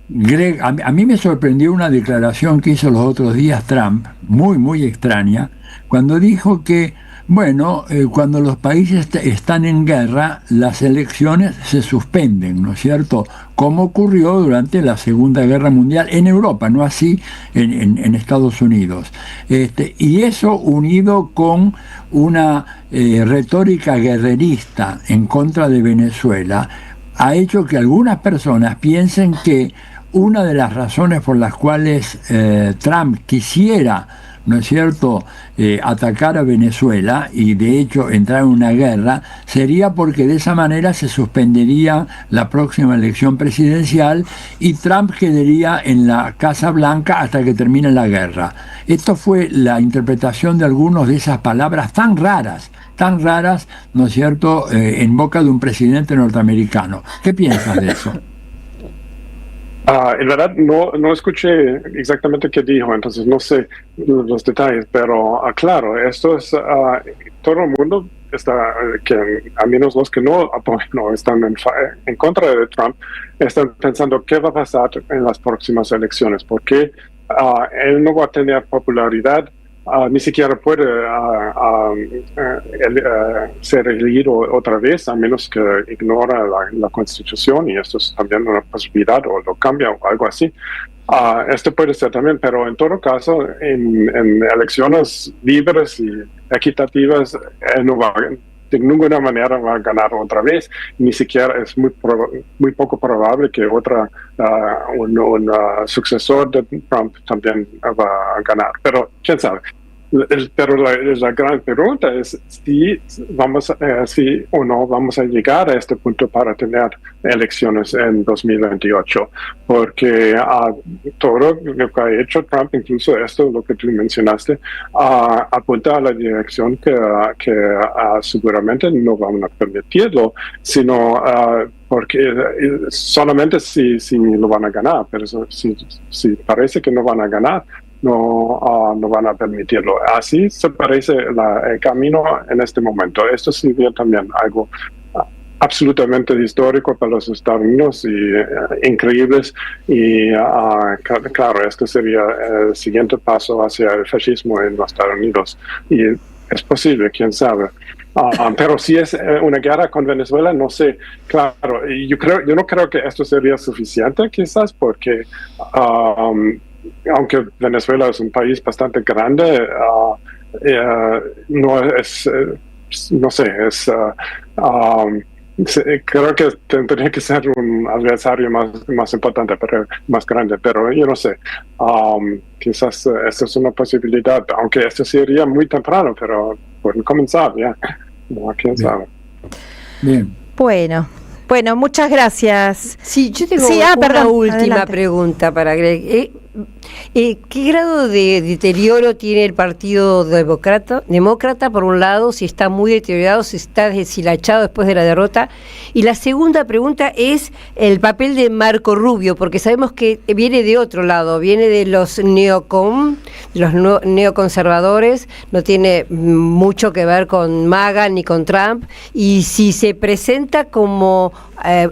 Greg, a mí me sorprendió una declaración que hizo los otros días Trump, muy extraña, cuando dijo que, bueno, cuando los países están en guerra, las elecciones se suspenden, ¿no es cierto? Como ocurrió durante la Segunda Guerra Mundial en Europa, no así en Estados Unidos. Y eso unido con una retórica guerrerista en contra de Venezuela, ha hecho que algunas personas piensen que una de las razones por las cuales Trump quisiera, ¿no es cierto?, atacar a Venezuela y de hecho entrar en una guerra, sería porque de esa manera se suspendería la próxima elección presidencial y Trump quedaría en la Casa Blanca hasta que termine la guerra. Esto fue la interpretación de algunos de esas palabras tan raras, ¿no es cierto?, en boca de un presidente norteamericano. ¿Qué piensas de eso? En verdad no escuché exactamente qué dijo, entonces no sé los detalles, pero claro, esto es todo el mundo está, que al menos los que no apoyan o están en contra de Trump, están pensando qué va a pasar en las próximas elecciones, porque él no va a tener popularidad. Ni siquiera puede ser elegido otra vez, a menos que ignora la Constitución, y esto es también una posibilidad, o lo cambia o algo así. Esto puede ser también, pero en todo caso, en elecciones libres y equitativas, no va, de ninguna manera va a ganar otra vez. Ni siquiera es muy poco probable que un sucesor de Trump también va a ganar. Pero quién sabe. Pero la gran pregunta es si o no vamos a llegar a este punto para tener elecciones en 2028, porque todo lo que ha hecho Trump, incluso esto, lo que tú mencionaste, apunta a la dirección que seguramente no van a permitirlo, sino porque solamente si lo van a ganar, pero si parece que no van a ganar, no van a permitirlo. Así se parece el camino en este momento. Esto sería también algo absolutamente histórico para los Estados Unidos y increíbles. Y claro, este sería el siguiente paso hacia el fascismo en los Estados Unidos. Y es posible, quién sabe. Pero si es una guerra con Venezuela, no sé. Claro, yo no creo que esto sería suficiente, quizás, porque aunque Venezuela es un país bastante grande, no es, no sé, creo que tendría que ser un adversario más importante, pero más grande, pero yo no sé. Quizás esta es una posibilidad, aunque esto sería muy temprano, pero pueden comenzar ya. No, quién sabe. Bien. Bueno, muchas gracias. Sí, yo tengo una última pregunta para Greg. ¿Qué grado de deterioro tiene el Partido Demócrata, por un lado, si está muy deteriorado, si está deshilachado después de la derrota? Y la segunda pregunta es el papel de Marco Rubio, porque sabemos que viene de otro lado, viene de los neoconservadores, no tiene mucho que ver con MAGA ni con Trump, y si se presenta como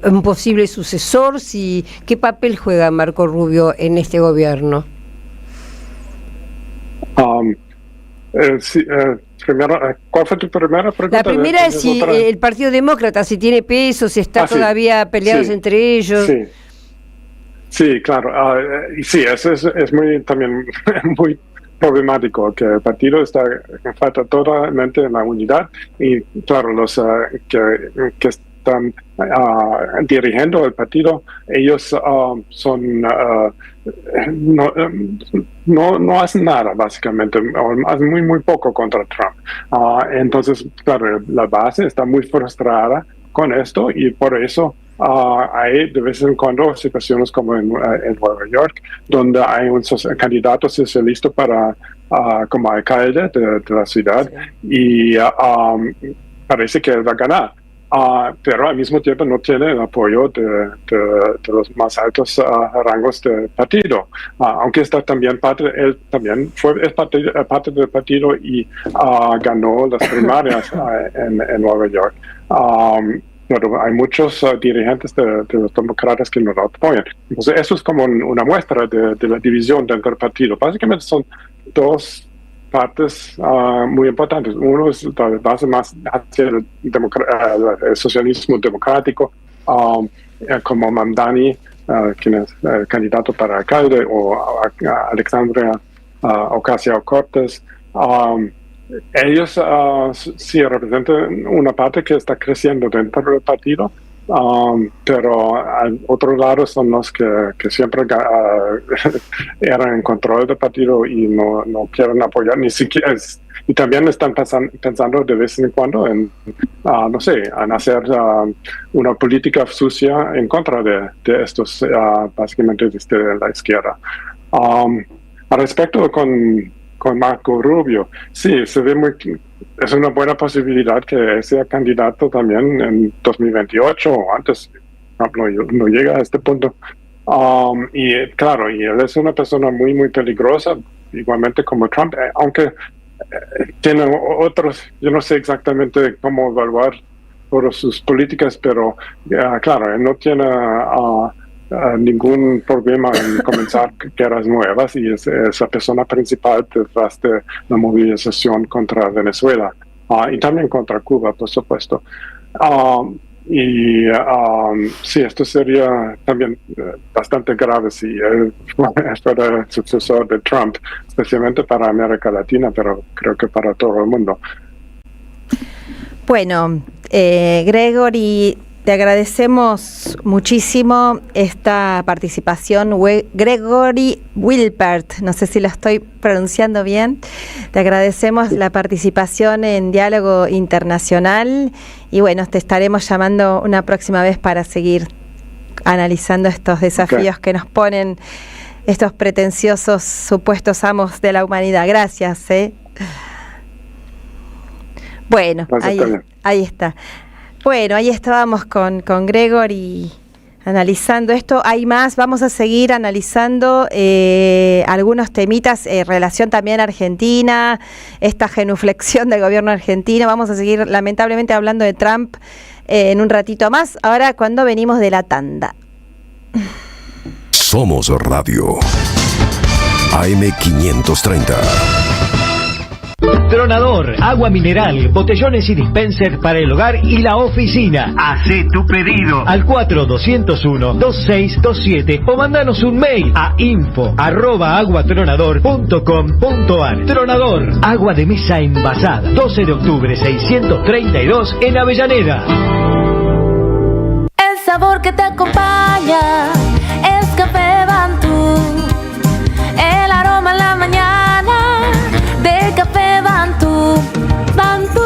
un posible sucesor, ¿qué papel juega Marco Rubio en este gobierno? ¿Cuál fue tu primera pregunta? La primera es si el Partido Demócrata, si tiene peso, si está todavía peleados entre ellos. Sí, claro. Sí, eso es también muy problemático, que el partido falta totalmente en la unidad, y claro, los que están dirigiendo el partido, ellos no hacen nada, básicamente, o hacen muy poco contra Trump. Entonces, claro, la base está muy frustrada con esto, y por eso hay de vez en cuando situaciones como en Nueva York, donde hay un candidato socialista como alcalde de la ciudad, y parece que él va a ganar. Pero al mismo tiempo no tiene el apoyo de los más altos rangos del partido, aunque está también él también es parte del partido y ganó las primarias en Nueva York. Pero hay muchos dirigentes de los demócratas que no lo apoyan. Entonces eso es como una muestra de la división dentro del partido. Básicamente son dos partes muy importantes. Uno es la base más hacia el socialismo democrático, como Mamdani, quien es el candidato para alcalde, o Alexandria Ocasio-Cortez. Ellos sí representan una parte que está creciendo dentro del partido, pero al otro lado son los que siempre eran en control del partido y no quieren apoyar ni siquiera, y también están pensando de vez en cuando en no sé, en hacer una política sucia en contra de estos básicamente desde la izquierda. Al respecto con Marco Rubio, sí, se ve es una buena posibilidad que sea candidato también en 2028 o antes. No llega a este punto. Y claro, y él es una persona muy peligrosa, igualmente como Trump, aunque tiene otros, yo no sé exactamente cómo evaluar por sus políticas, pero claro, él no tiene ningún problema en comenzar guerras nuevas, y es la persona principal detrás de la movilización contra Venezuela y también contra Cuba, por supuesto. Sí, esto sería también bastante grave si él fuera el sucesor de Trump, especialmente para América Latina, pero creo que para todo el mundo. Bueno, Gregory, te agradecemos muchísimo esta participación. Gregory Wilpert, no sé si lo estoy pronunciando bien. Te agradecemos la participación en Diálogo Internacional, y bueno, te estaremos llamando una próxima vez para seguir analizando estos desafíos que nos ponen estos pretenciosos supuestos amos de la humanidad. Gracias. Bueno, ahí está. Bueno, ahí estábamos con Gregory analizando esto. Hay más, vamos a seguir analizando algunos temitas en relación también a Argentina, esta genuflexión del gobierno argentino. Vamos a seguir lamentablemente hablando de Trump en un ratito más, ahora cuando venimos de la tanda. Somos Radio AM530. Tronador, agua mineral, botellones y dispenser para el hogar y la oficina. Hacé tu pedido al 4201-2627 o mandanos un mail a info@aguatronador.com.ar. Tronador, agua de mesa envasada. 12 de octubre 632 en Avellaneda. El sabor que te acompaña es Café Bantú. El aroma en la mañana de Café Bantú. Bantú.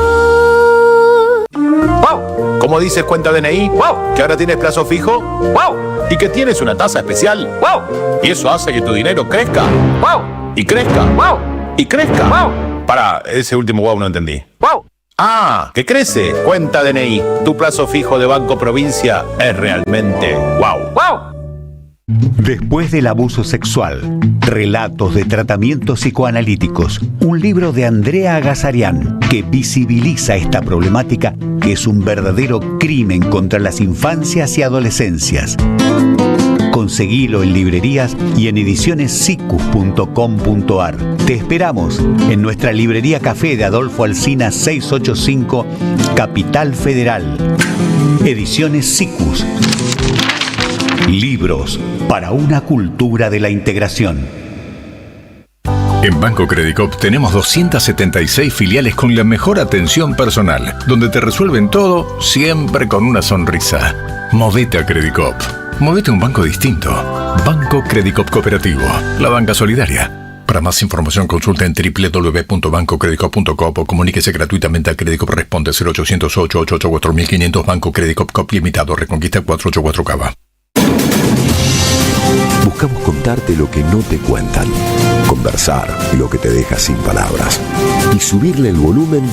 ¡Wow! ¿Cómo dices cuenta DNI? ¡Wow! ¿Que ahora tienes plazo fijo? ¡Wow! ¿Y que tienes una tasa especial? ¡Wow! Y eso hace que tu dinero crezca. ¡Wow! Y crezca. ¡Wow! Y crezca. ¡Wow! Para, ese último wow no entendí. ¡Wow! ¡Ah! ¡Que crece! Cuenta DNI. Tu plazo fijo de Banco Provincia es realmente wow. ¡Wow! Después del abuso sexual, relatos de tratamientos psicoanalíticos, un libro de Andrea Agazarian que visibiliza esta problemática que es un verdadero crimen contra las infancias y adolescencias. Conseguilo en librerías y en edicionessicus.com.ar. Te esperamos en nuestra librería Café de Adolfo Alsina 685, Capital Federal. Ediciones Sicus. Libros para una cultura de la integración. En Banco Credicop tenemos 276 filiales con la mejor atención personal, donde te resuelven todo siempre con una sonrisa. Movete a Credicop. Movete a un banco distinto. Banco Credicop Cooperativo. La banca solidaria. Para más información consulta en www.bancocredicop.com o comuníquese gratuitamente a Credicop. Responde 0800-888-4500. Banco Credicop Cop Limitado. Reconquista 484 Cava. Buscamos contarte lo que no te cuentan, conversar lo que te deja sin palabras y subirle el volumen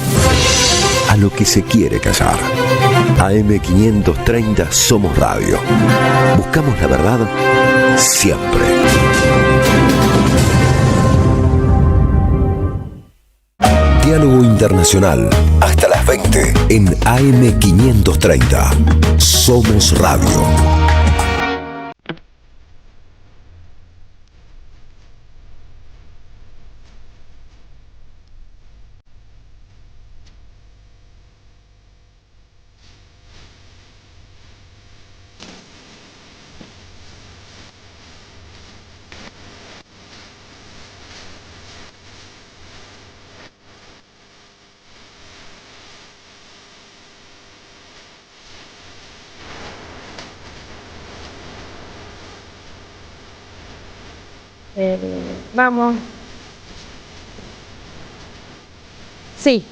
a lo que se quiere callar. AM530 Somos Radio. Buscamos la verdad siempre. Diálogo Internacional hasta las 20 en AM530. Somos Radio. Vamos. Sí.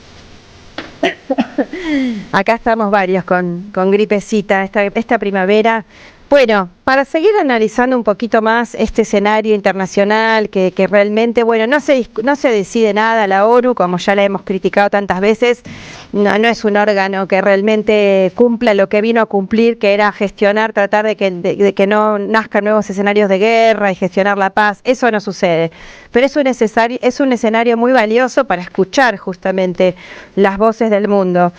Acá estamos varios con gripecita esta primavera. Bueno, para seguir analizando un poquito más este escenario internacional que realmente, bueno, no se decide nada, la ONU, como ya la hemos criticado tantas veces, no es un órgano que realmente cumpla lo que vino a cumplir, que era gestionar, tratar de que no nazcan nuevos escenarios de guerra y gestionar la paz. Eso no sucede, pero es un escenario muy valioso para escuchar justamente las voces del mundo.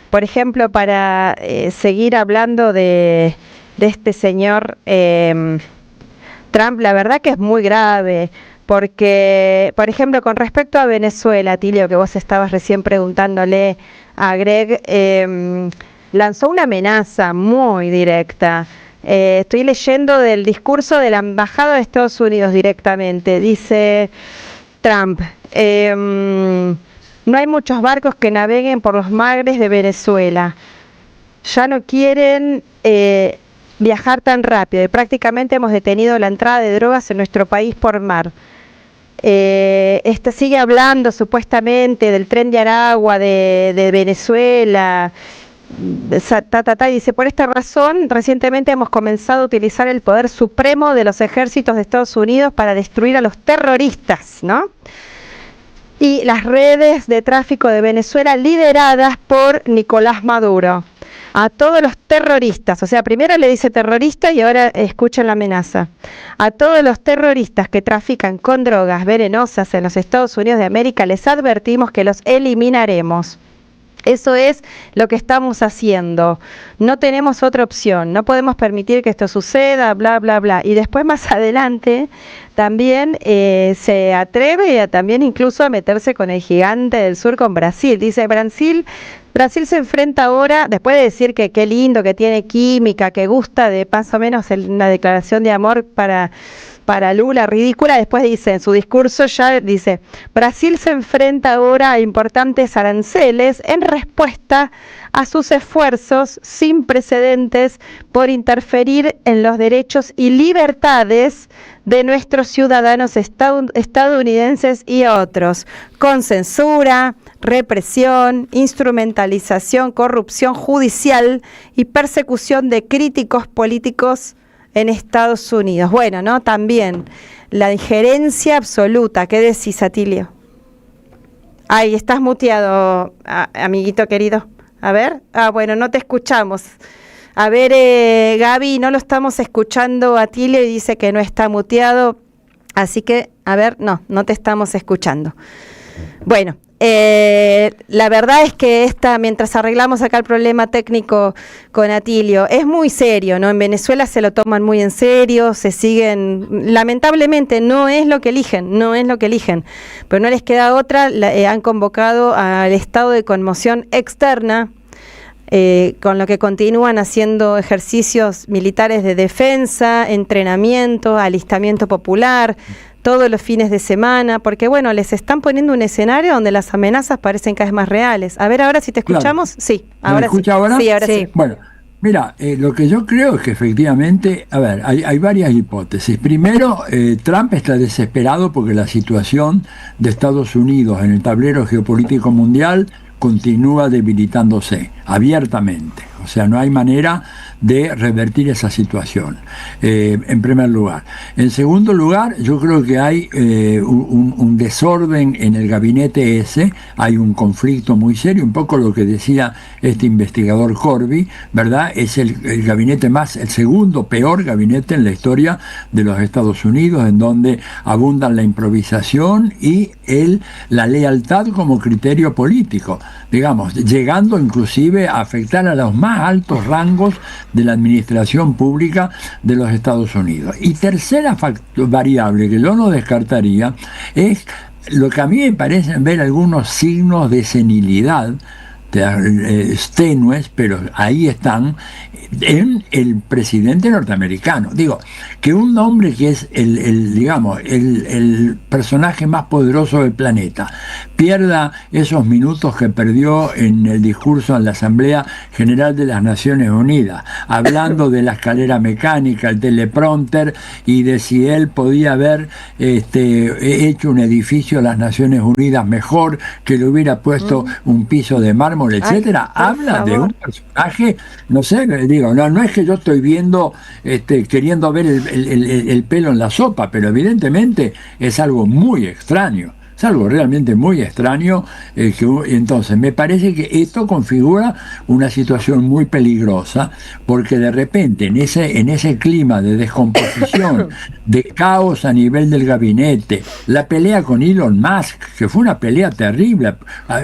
Por ejemplo, para seguir hablando de este señor Trump, la verdad que es muy grave, porque, por ejemplo, con respecto a Venezuela, Tilio, que vos estabas recién preguntándole a Greg, lanzó una amenaza muy directa. Estoy leyendo del discurso de la Embajada de Estados Unidos directamente. Dice Trump, no hay muchos barcos que naveguen por los mares de Venezuela. Ya no quieren viajar tan rápido y prácticamente hemos detenido la entrada de drogas en nuestro país por mar. Sigue hablando supuestamente del tren de Aragua de Venezuela. Y dice, por esta razón, recientemente hemos comenzado a utilizar el poder supremo de los ejércitos de Estados Unidos para destruir a los terroristas, ¿no? Y las redes de tráfico de Venezuela lideradas por Nicolás Maduro. A todos los terroristas, o sea, primero le dice terrorista y ahora escuchen la amenaza. A todos los terroristas que trafican con drogas venenosas en los Estados Unidos de América les advertimos que los eliminaremos. Eso es lo que estamos haciendo. No tenemos otra opción. No podemos permitir que esto suceda, bla, bla, bla. Y después más adelante también se atreve también incluso a meterse con el gigante del sur, con Brasil. Dice, Brasil se enfrenta ahora, después de decir que qué lindo, que tiene química, que gusta de más o menos una declaración de amor para Lula, ridícula, después dice, en su discurso ya dice, Brasil se enfrenta ahora a importantes aranceles en respuesta a sus esfuerzos sin precedentes por interferir en los derechos y libertades de nuestros ciudadanos estadounidenses y otros, con censura, represión, instrumentalización, corrupción judicial y persecución de críticos políticos en Estados Unidos. Bueno, ¿no? También la injerencia absoluta. ¿Qué decís, Atilio? Ay, estás muteado, amiguito querido. A ver. Bueno, no te escuchamos. A ver, Gaby, no lo estamos escuchando. Atilio y dice que no está muteado. Así que, a ver, no te estamos escuchando. Bueno. La verdad es que mientras arreglamos acá el problema técnico con Atilio, es muy serio, ¿no? En Venezuela se lo toman muy en serio, se siguen, lamentablemente no es lo que eligen, pero no les queda otra, han convocado al estado de conmoción externa, con lo que continúan haciendo ejercicios militares de defensa, entrenamiento, alistamiento popular, todos los fines de semana, porque bueno, les están poniendo un escenario donde las amenazas parecen cada vez más reales. A ver, ahora si te escuchamos, claro. Sí, ahora ¿Me escucha ahora? Sí, ahora sí. Bueno, mira, lo que yo creo es que efectivamente, a ver, hay varias hipótesis. Primero, Trump está desesperado porque la situación de Estados Unidos en el tablero geopolítico mundial continúa debilitándose abiertamente. O sea, no hay manera de revertir esa situación, en primer lugar. En segundo lugar, yo creo que hay un desorden en el gabinete ese, hay un conflicto muy serio, un poco lo que decía este investigador Corby, ¿verdad? Es el gabinete el segundo peor gabinete en la historia de los Estados Unidos, en donde abundan la improvisación y la lealtad como criterio político, digamos, llegando inclusive a afectar a los más altos rangos de la administración pública de los Estados Unidos. Y tercera variable que yo no descartaría es lo que a mí me parecen ver algunos signos de senilidad, tenues, pero ahí están, en el presidente norteamericano. Digo, que un hombre que es el personaje más poderoso del planeta pierda esos minutos que perdió en el discurso en la Asamblea General de las Naciones Unidas, hablando de la escalera mecánica, el teleprompter, y de si él podía haber hecho un edificio de las Naciones Unidas mejor, que le hubiera puesto un piso de mármol, etcétera. Habla de un personaje, no sé, digo, no es que yo estoy viendo, queriendo ver el pelo en la sopa, pero evidentemente es algo muy extraño. Es algo realmente muy extraño, entonces me parece que esto configura una situación muy peligrosa, porque de repente en ese clima de descomposición, de caos a nivel del gabinete, la pelea con Elon Musk, que fue una pelea terrible,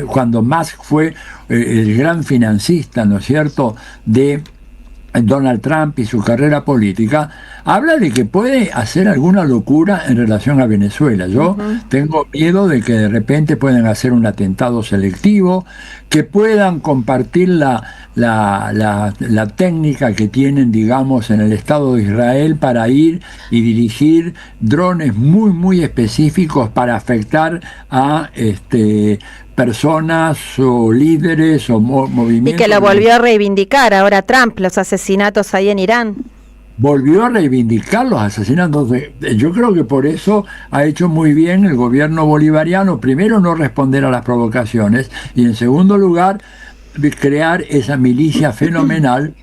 cuando Musk fue el gran financista, ¿no es cierto?, de Donald Trump y su carrera política, habla de que puede hacer alguna locura en relación a Venezuela. Yo tengo miedo de que de repente puedan hacer un atentado selectivo, que puedan compartir la técnica que tienen, digamos, en el Estado de Israel para ir y dirigir drones muy, muy específicos para afectar a personas o líderes o movimientos. Y que lo volvió a reivindicar ahora Trump, los asesinatos ahí en Irán. Volvió a reivindicar los asesinatos. Yo creo que por eso ha hecho muy bien el gobierno bolivariano, primero no responder a las provocaciones y en segundo lugar crear esa milicia fenomenal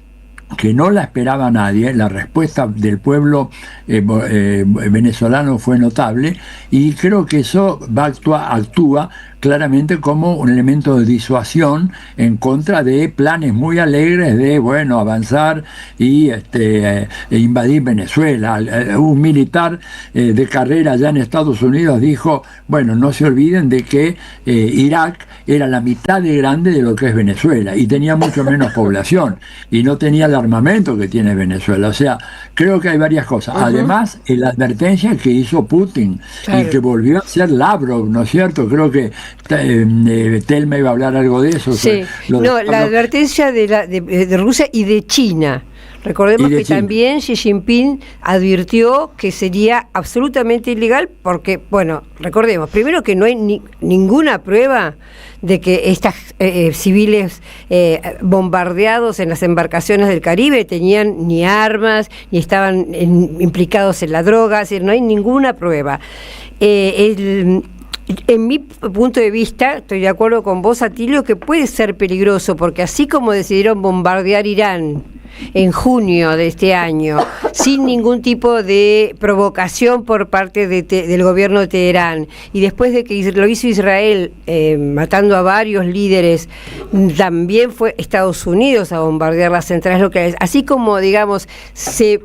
que no la esperaba nadie. La respuesta del pueblo venezolano fue notable, y creo que eso actúa claramente como un elemento de disuasión en contra de planes muy alegres de, bueno, avanzar y invadir Venezuela. Un militar de carrera allá en Estados Unidos dijo, bueno, no se olviden de que Irak era la mitad de grande de lo que es Venezuela y tenía mucho menos población y no tenía el armamento que tiene Venezuela. O sea, creo que hay varias cosas. Además, la advertencia que hizo Putin, y que volvió a hacer Lavrov, ¿no es cierto? Creo que Telma iba a hablar algo de eso. Sí. La advertencia de Rusia y de China. Recordemos que también Xi Jinping advirtió que sería absolutamente ilegal porque, bueno, recordemos, primero que no hay ninguna prueba de que estas civiles bombardeados en las embarcaciones del Caribe tenían ni armas, ni estaban implicados en la droga, es decir, no hay ninguna prueba. En mi punto de vista, estoy de acuerdo con vos, Atilio, que puede ser peligroso, porque así como decidieron bombardear Irán en junio de este año, sin ningún tipo de provocación por parte del gobierno de Teherán, y después de que lo hizo Israel, matando a varios líderes, también fue Estados Unidos a bombardear las centrales nucleares, así como, digamos, se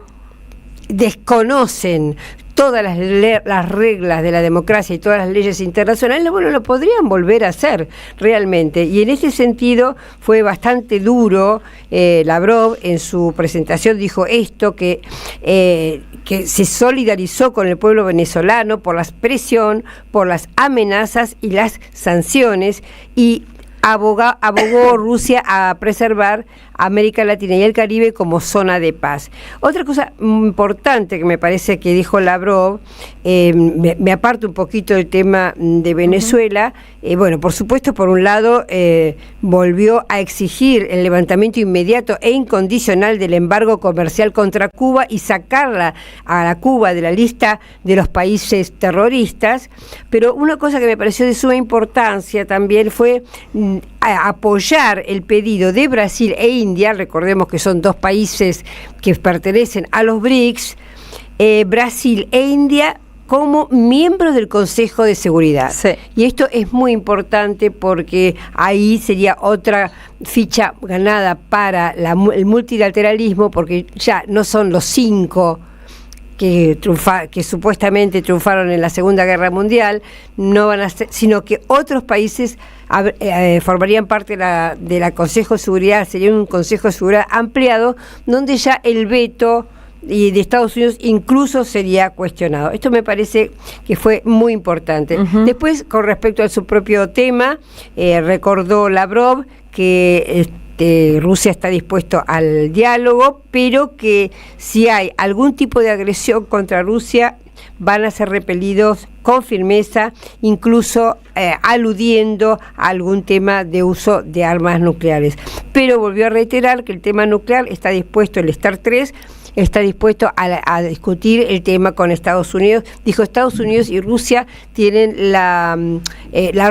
desconocen todas las reglas de la democracia y todas las leyes internacionales, bueno, lo podrían volver a hacer realmente. Y en ese sentido fue bastante duro. Lavrov en su presentación dijo esto, que se solidarizó con el pueblo venezolano por la presión, por las amenazas y las sanciones, y abogó Rusia a preservar América Latina y el Caribe como zona de paz. Otra cosa importante que me parece que dijo Lavrov, me aparto un poquito del tema de Venezuela, bueno, por supuesto, por un lado, volvió a exigir el levantamiento inmediato e incondicional del embargo comercial contra Cuba y sacarla a la Cuba de la lista de los países terroristas, pero una cosa que me pareció de suma importancia también fue apoyar el pedido de Brasil e India. Recordemos que son dos países que pertenecen a los BRICS, Brasil e India como miembros del Consejo de Seguridad. Sí. Y esto es muy importante porque ahí sería otra ficha ganada para el multilateralismo, porque ya no son los 5 que supuestamente triunfaron en la Segunda Guerra Mundial, no van a ser, sino que otros países formarían parte de la Consejo de Seguridad. Sería un Consejo de Seguridad ampliado, donde ya el veto y de Estados Unidos incluso sería cuestionado. Esto me parece que fue muy importante. Después, con respecto a su propio tema, recordó Lavrov que Rusia está dispuesto al diálogo, pero que si hay algún tipo de agresión contra Rusia van a ser repelidos con firmeza, incluso aludiendo a algún tema de uso de armas nucleares. Pero volvió a reiterar que el tema nuclear está dispuesto, el START 3 está dispuesto a discutir el tema con Estados Unidos. Dijo, Estados Unidos y Rusia tienen la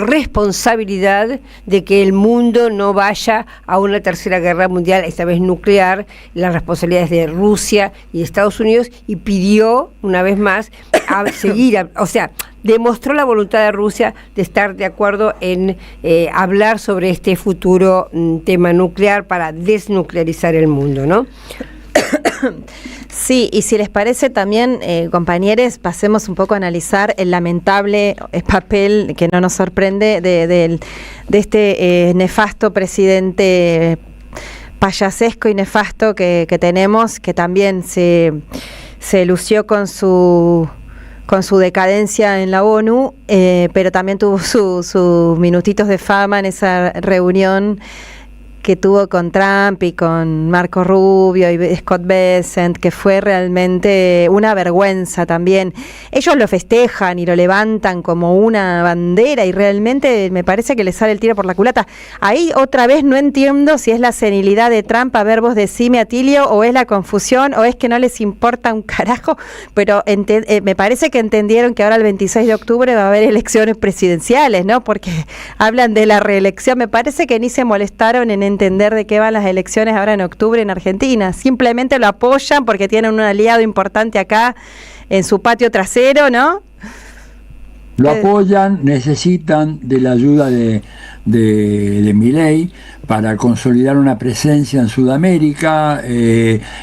responsabilidad de que el mundo no vaya a una tercera guerra mundial, esta vez nuclear. La responsabilidad es de Rusia y Estados Unidos, y pidió una vez más a seguir, o sea, demostró la voluntad de Rusia de estar de acuerdo en hablar sobre este futuro tema nuclear para desnuclearizar el mundo, ¿no? Sí, y si les parece también, compañeros, pasemos un poco a analizar el lamentable papel que no nos sorprende de este nefasto presidente payasesco y nefasto que tenemos, que también se lució con su decadencia en la ONU, pero también tuvo sus minutitos de fama en esa reunión que tuvo con Trump y con Marco Rubio y Scott Bessent, que fue realmente una vergüenza también. Ellos lo festejan y lo levantan como una bandera y realmente me parece que le sale el tiro por la culata. Ahí otra vez no entiendo si es la senilidad de Trump, a ver vos decime, Atilio, o es la confusión, o es que no les importa un carajo, pero me parece que entendieron que ahora el 26 de octubre va a haber elecciones presidenciales, ¿no? Porque hablan de la reelección. Me parece que ni se molestaron en entender de qué van las elecciones ahora en octubre en Argentina. Simplemente lo apoyan porque tienen un aliado importante acá en su patio trasero, ¿no? Lo apoyan, necesitan de la ayuda de Milei para consolidar una presencia en Sudamérica,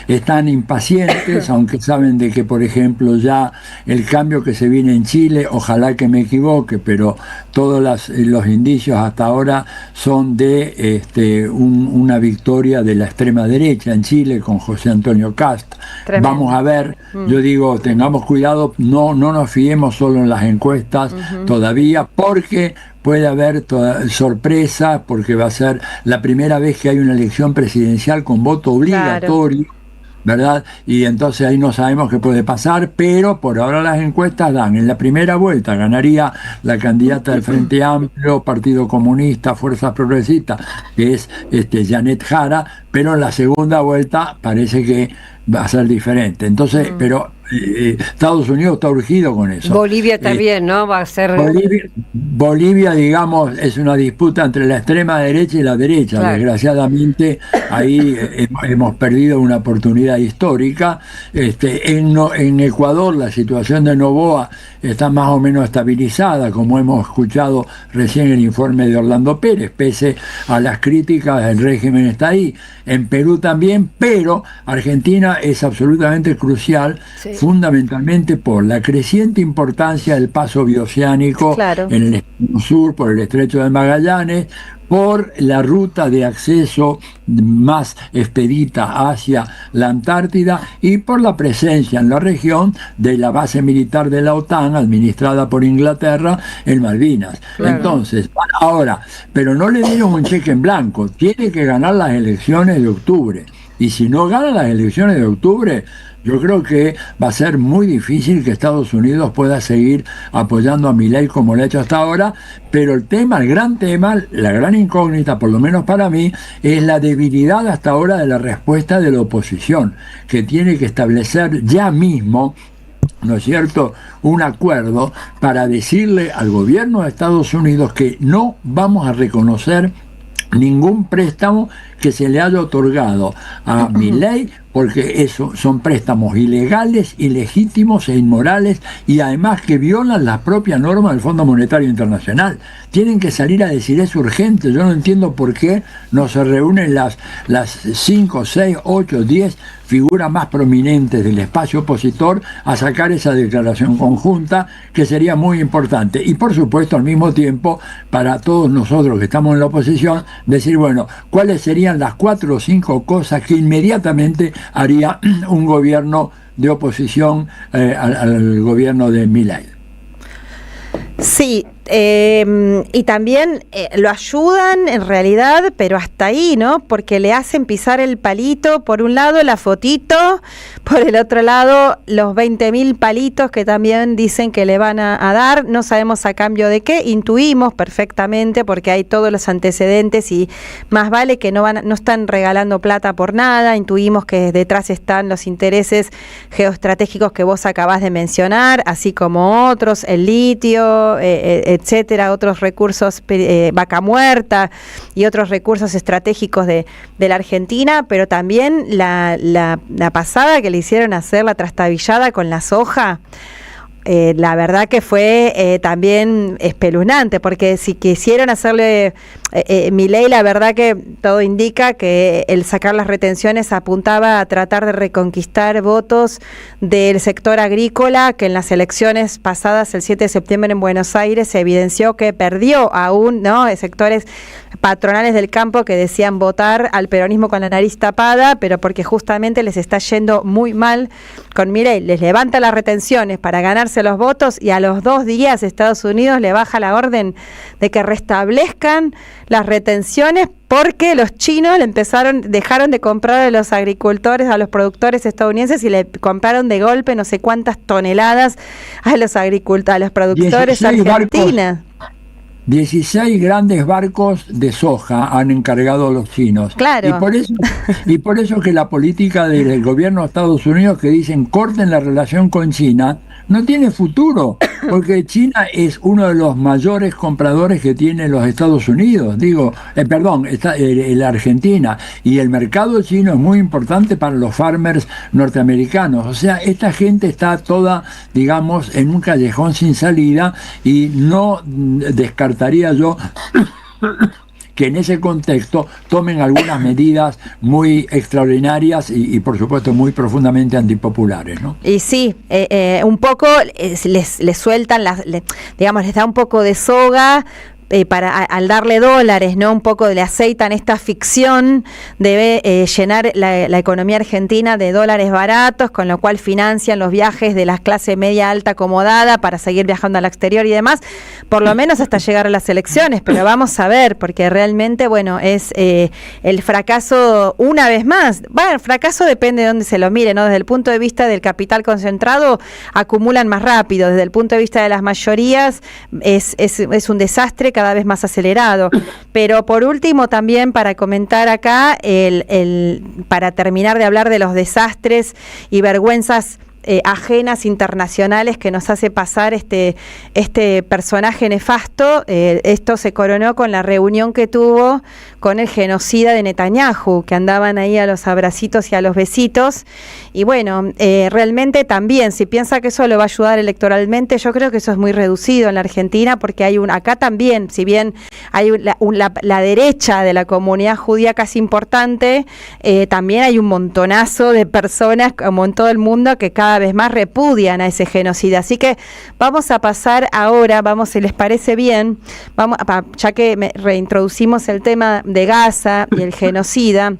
están impacientes, aunque saben de que, por ejemplo, ya el cambio que se viene en Chile, ojalá que me equivoque, pero todos los indicios hasta ahora son de una victoria de la extrema derecha en Chile con José Antonio Kast. Tremendo. Vamos a ver, yo digo, tengamos cuidado, no nos fiemos solo en las encuestas todavía, porque puede haber sorpresa, porque va a ser la primera vez que hay una elección presidencial con voto obligatorio, claro, ¿verdad? Y entonces ahí no sabemos qué puede pasar, pero por ahora las encuestas dan, en la primera vuelta ganaría la candidata del Frente Amplio, Partido Comunista, Fuerzas Progresistas, que es Janet Jara, pero en la segunda vuelta parece que va a ser diferente. Entonces, pero Estados Unidos está urgido con eso. Bolivia también, ¿no? Va a ser... Bolivia, digamos, es una disputa entre la extrema derecha y la derecha. Claro. Desgraciadamente, ahí hemos perdido una oportunidad histórica. En Ecuador, la situación de Noboa está más o menos estabilizada, como hemos escuchado recién el informe de Orlando Pérez. Pese a las críticas, el régimen está ahí. En Perú también, pero Argentina es absolutamente crucial, sí, fundamentalmente por la creciente importancia del paso bioceánico, claro, en el extremo sur, por el estrecho de Magallanes, por la ruta de acceso más expedita hacia la Antártida y por la presencia en la región de la base militar de la OTAN administrada por Inglaterra en Malvinas. Claro. Entonces, ahora, pero no le dieron un cheque en blanco, tiene que ganar las elecciones de octubre. Y si no gana las elecciones de octubre, yo creo que va a ser muy difícil que Estados Unidos pueda seguir apoyando a Milei como lo ha hecho hasta ahora, pero el gran tema, la gran incógnita, por lo menos para mí, es la debilidad hasta ahora de la respuesta de la oposición, que tiene que establecer ya mismo, ¿no es cierto?, un acuerdo para decirle al gobierno de Estados Unidos que no vamos a reconocer ningún préstamo que se le haya otorgado a Milei, porque eso son préstamos ilegales, ilegítimos e inmorales, y además que violan las propias normas del Fondo Monetario Internacional. Tienen que salir a decir, es urgente. Yo no entiendo por qué no se reúnen las 5, 6, 8, 10 figuras más prominentes del espacio opositor a sacar esa declaración conjunta, que sería muy importante. Y por supuesto, al mismo tiempo, para todos nosotros que estamos en la oposición, decir, bueno, ¿cuáles serían las 4 o 5 cosas que inmediatamente haría un gobierno de oposición al gobierno de Milei? Sí, y también lo ayudan en realidad, pero hasta ahí, ¿no? Porque le hacen pisar el palito, por un lado la fotito, por el otro lado los 20.000 palitos que también dicen que le van a dar, no sabemos a cambio de qué, intuimos perfectamente porque hay todos los antecedentes y más vale que no están regalando plata por nada, intuimos que detrás están los intereses geoestratégicos que vos acabás de mencionar, así como otros, el litio, etcétera, otros recursos, vaca muerta y otros recursos estratégicos de la Argentina, pero también la pasada que le hicieron hacer, la trastabillada con la soja, la verdad que fue también espeluznante, porque si quisieron hacerle Milei, la verdad que todo indica que el sacar las retenciones apuntaba a tratar de reconquistar votos del sector agrícola, que en las elecciones pasadas el 7 de septiembre en Buenos Aires se evidenció que perdió aún, ¿no?, sectores patronales del campo que decían votar al peronismo con la nariz tapada, pero porque justamente les está yendo muy mal con Milei. Les levanta las retenciones para ganarse los votos y a los 2 días Estados Unidos le baja la orden de que restablezcan las retenciones porque los chinos dejaron de comprar a los agricultores, a los productores estadounidenses y le compraron de golpe no sé cuántas toneladas a los productores argentinos. 16 grandes barcos de soja han encargado los chinos. Claro. Y por eso que la política del gobierno de Estados Unidos, que dicen corten la relación con China, no tiene futuro, porque China es uno de los mayores compradores que tiene los Estados Unidos, la Argentina, y el mercado chino es muy importante para los farmers norteamericanos. O sea, esta gente está toda, digamos, en un callejón sin salida, y no descartaría yo que en ese contexto tomen algunas medidas muy extraordinarias y por supuesto muy profundamente antipopulares, ¿no? Y sí, un poco les sueltan, digamos, les da un poco de soga, al darle dólares, ¿no? Un poco le aceitan esta ficción, debe llenar la economía argentina de dólares baratos, con lo cual financian los viajes de la clase media alta acomodada para seguir viajando al exterior y demás, por lo menos hasta llegar a las elecciones, pero vamos a ver, porque realmente, bueno, es el fracaso una vez más. Bueno, el fracaso depende de dónde se lo mire, ¿no? Desde el punto de vista del capital concentrado, acumulan más rápido, desde el punto de vista de las mayorías, es un desastre cada vez más acelerado. Pero por último, también para comentar acá, para terminar de hablar de los desastres y vergüenzas ajenas internacionales que nos hace pasar este personaje nefasto, esto se coronó con la reunión que tuvo con el genocida de Netanyahu, que andaban ahí a los abracitos y a los besitos, y bueno, realmente también, si piensa que eso lo va a ayudar electoralmente, yo creo que eso es muy reducido en la Argentina, porque acá también, si bien hay la derecha de la comunidad judía casi importante, también hay un montonazo de personas, como en todo el mundo, que cada vez más repudian a ese genocida. Así que vamos a pasar ahora, si les parece bien, ya que reintroducimos el tema de Gaza y el genocida.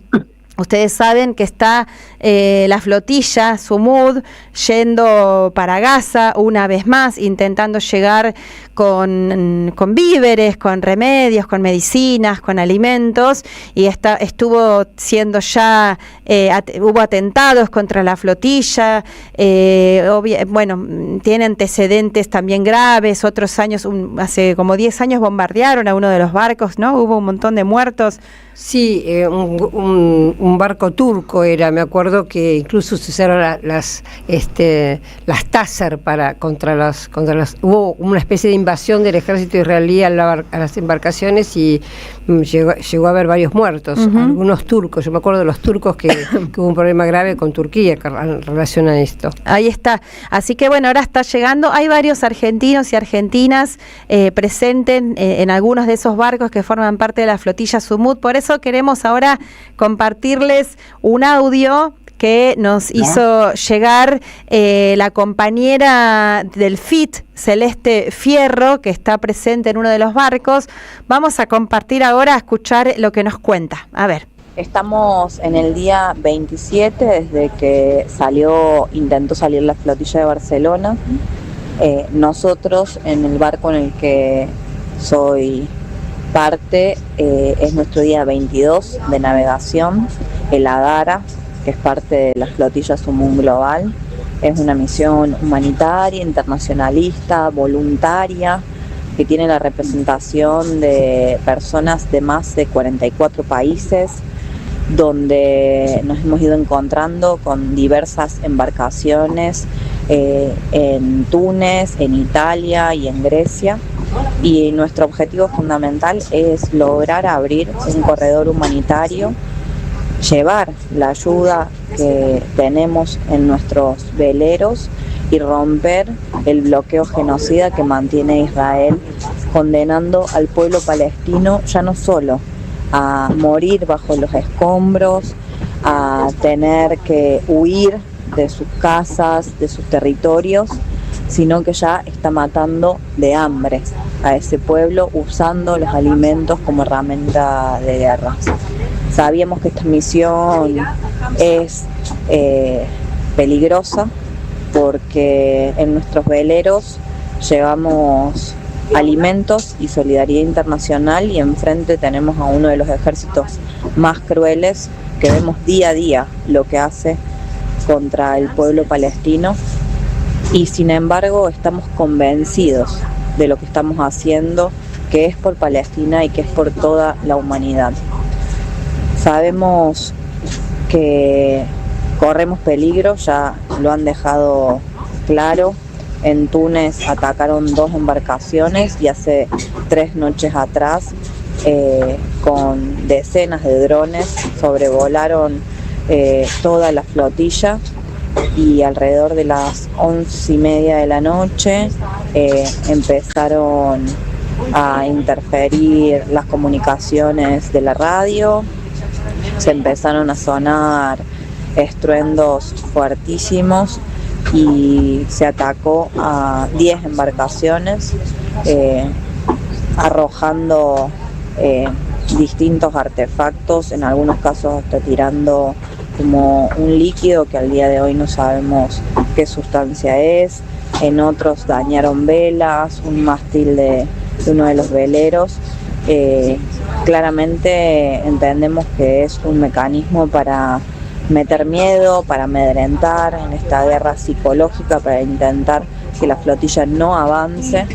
Ustedes saben que está la flotilla Sumud yendo para Gaza una vez más, intentando llegar con víveres, con remedios, con medicinas, con alimentos, y estuvo siendo ya, hubo atentados contra la flotilla, tiene antecedentes también graves. Otros años, hace como 10 años bombardearon a uno de los barcos, ¿no? Hubo un montón de muertos. Sí, un barco turco era, me acuerdo que incluso se usaron las Taser contra las hubo una especie de invasión del ejército israelí a las embarcaciones, y llegó a haber varios muertos, algunos turcos. Yo me acuerdo de los turcos que hubo un problema grave con Turquía en relación a esto. Ahí está. Así que bueno, ahora está llegando. Hay varios argentinos y argentinas presentes en algunos de esos barcos que forman parte de la flotilla Sumud. Por eso queremos ahora compartirles un audio que nos hizo llegar la compañera del FIT, Celeste Fierro, que está presente en uno de los barcos. Vamos a compartir ahora, a escuchar lo que nos cuenta. A ver. Estamos en el día 27 desde que intentó salir la flotilla de Barcelona. Nosotros, en el barco en el que soy parte, es nuestro día 22 de navegación, el Adara, que es parte de la flotilla Sumud Global. Es una misión humanitaria, internacionalista, voluntaria, que tiene la representación de personas de más de 44 países, donde nos hemos ido encontrando con diversas embarcaciones en Túnez, en Italia y en Grecia. Y nuestro objetivo fundamental es lograr abrir un corredor humanitario, llevar la ayuda que tenemos en nuestros veleros y romper el bloqueo genocida que mantiene Israel, condenando al pueblo palestino ya no solo a morir bajo los escombros, a tener que huir de sus casas, de sus territorios, sino que ya está matando de hambre a ese pueblo, usando los alimentos como herramienta de guerra. Sabíamos que esta misión es peligrosa, porque en nuestros veleros llevamos alimentos y solidaridad internacional, y enfrente tenemos a uno de los ejércitos más crueles, que vemos día a día lo que hace contra el pueblo palestino, y sin embargo estamos convencidos de lo que estamos haciendo, que es por Palestina y que es por toda la humanidad. Sabemos que corremos peligro, ya lo han dejado claro en Túnez atacaron 2 embarcaciones y hace 3 noches atrás con decenas de drones sobrevolaron toda la flotilla, y alrededor de las 11:30 de la noche empezaron a interferir las comunicaciones de la radio, se empezaron a sonar estruendos fuertísimos y se atacó a 10 embarcaciones arrojando distintos artefactos, en algunos casos hasta tirando como un líquido que al día de hoy no sabemos qué sustancia es, en otros dañaron velas, un mástil de uno de los veleros. Claramente entendemos que es un mecanismo para meter miedo, para amedrentar en esta guerra psicológica, para intentar que la flotilla no avance.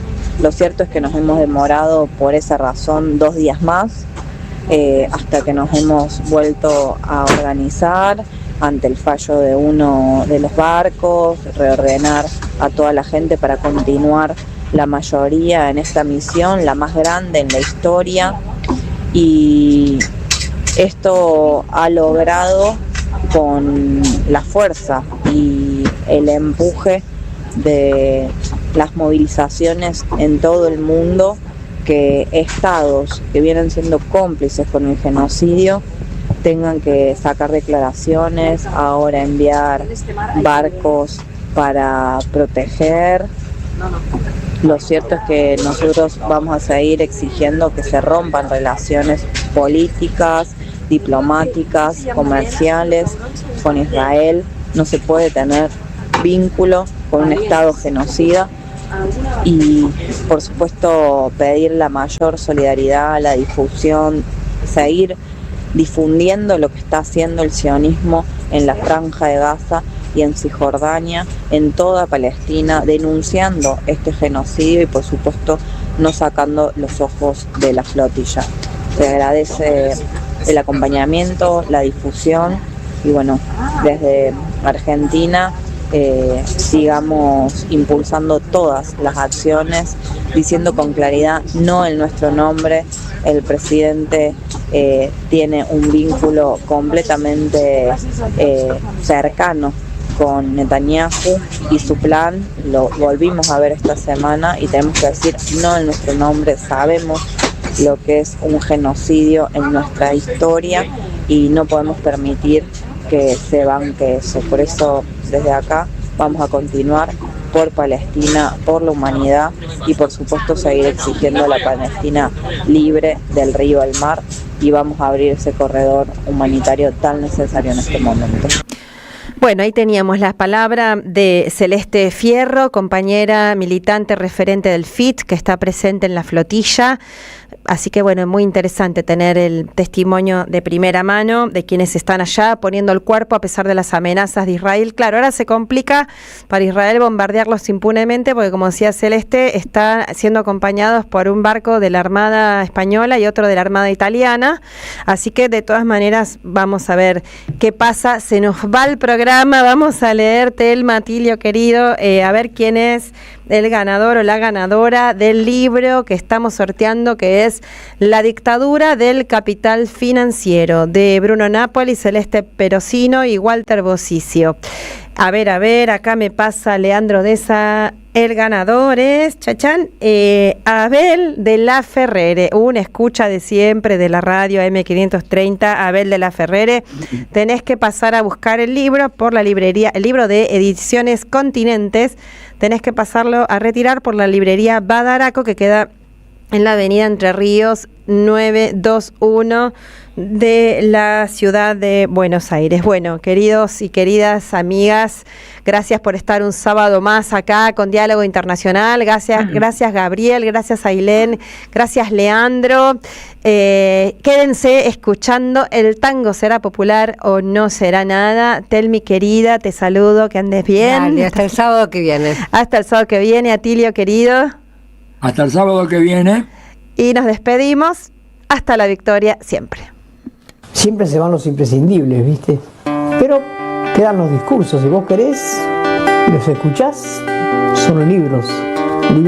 Lo cierto es que nos hemos demorado por esa razón 2 días más, hasta que nos hemos vuelto a organizar ante el fallo de uno de los barcos, reordenar a toda la gente para continuar la mayoría en esta misión, la más grande en la historia, y esto ha logrado con la fuerza y el empuje de las movilizaciones en todo el mundo, que estados que vienen siendo cómplices con el genocidio tengan que sacar declaraciones, ahora enviar barcos para proteger. Lo cierto es que nosotros vamos a seguir exigiendo que se rompan relaciones políticas, diplomáticas, comerciales con Israel. No se puede tener vínculo con un estado genocida, y por supuesto pedir la mayor solidaridad, la difusión, seguir difundiendo lo que está haciendo el sionismo en la Franja de Gaza y en Cisjordania, en toda Palestina, denunciando este genocidio y por supuesto no sacando los ojos de la flotilla. Se agradece el acompañamiento, la difusión, y bueno, desde Argentina sigamos impulsando todas las acciones, diciendo con claridad no en nuestro nombre. El presidente tiene un vínculo completamente cercano con Netanyahu y su plan, lo volvimos a ver esta semana y tenemos que decir no en nuestro nombre. Sabemos lo que es un genocidio en nuestra historia y no podemos permitir que se banque eso. Por eso desde acá vamos a continuar por Palestina, por la humanidad y por supuesto seguir exigiendo la Palestina libre del río al mar, y vamos a abrir ese corredor humanitario tan necesario en este momento. Bueno, ahí teníamos la palabra de Celeste Fierro, compañera militante referente del FIT, que está presente en la flotilla. Así que bueno, es muy interesante tener el testimonio de primera mano de quienes están allá poniendo el cuerpo a pesar de las amenazas de Israel. Claro, ahora se complica para Israel bombardearlos impunemente porque, como decía Celeste, están siendo acompañados por un barco de la Armada Española y otro de la Armada Italiana. Así que de todas maneras vamos a ver qué pasa. Se nos va el programa, vamos a leer, Telma, Tilio querido, a ver quién es el ganador o la ganadora del libro que estamos sorteando, que es La dictadura del capital financiero, de Bruno Napoli, Celeste Perosino y Walter Bosicio. A ver, acá me pasa Leandro Deza. El ganador es, chachán, Abel de la Ferrere, una escucha de siempre de la radio M530, Abel de la Ferrere. Tenés que pasar a buscar el libro por la librería, el libro de Ediciones Continentes, tenés que pasarlo a retirar por la librería Badaraco, que queda en la avenida Entre Ríos 921 de la ciudad de Buenos Aires. Bueno, queridos y queridas amigas, gracias por estar un sábado más acá con Diálogo Internacional. Gracias Gabriel, gracias Ailén, gracias Leandro. Quédense escuchando El tango será popular o no será nada. Telmi querida, te saludo, que andes bien. Dale, hasta el sábado que viene. Hasta el sábado que viene. Atilio querido, hasta el sábado que viene. Y nos despedimos. Hasta la victoria siempre. Siempre se van los imprescindibles, ¿viste? Pero quedan los discursos. Si vos querés, ¿Los escuchás? Son libros de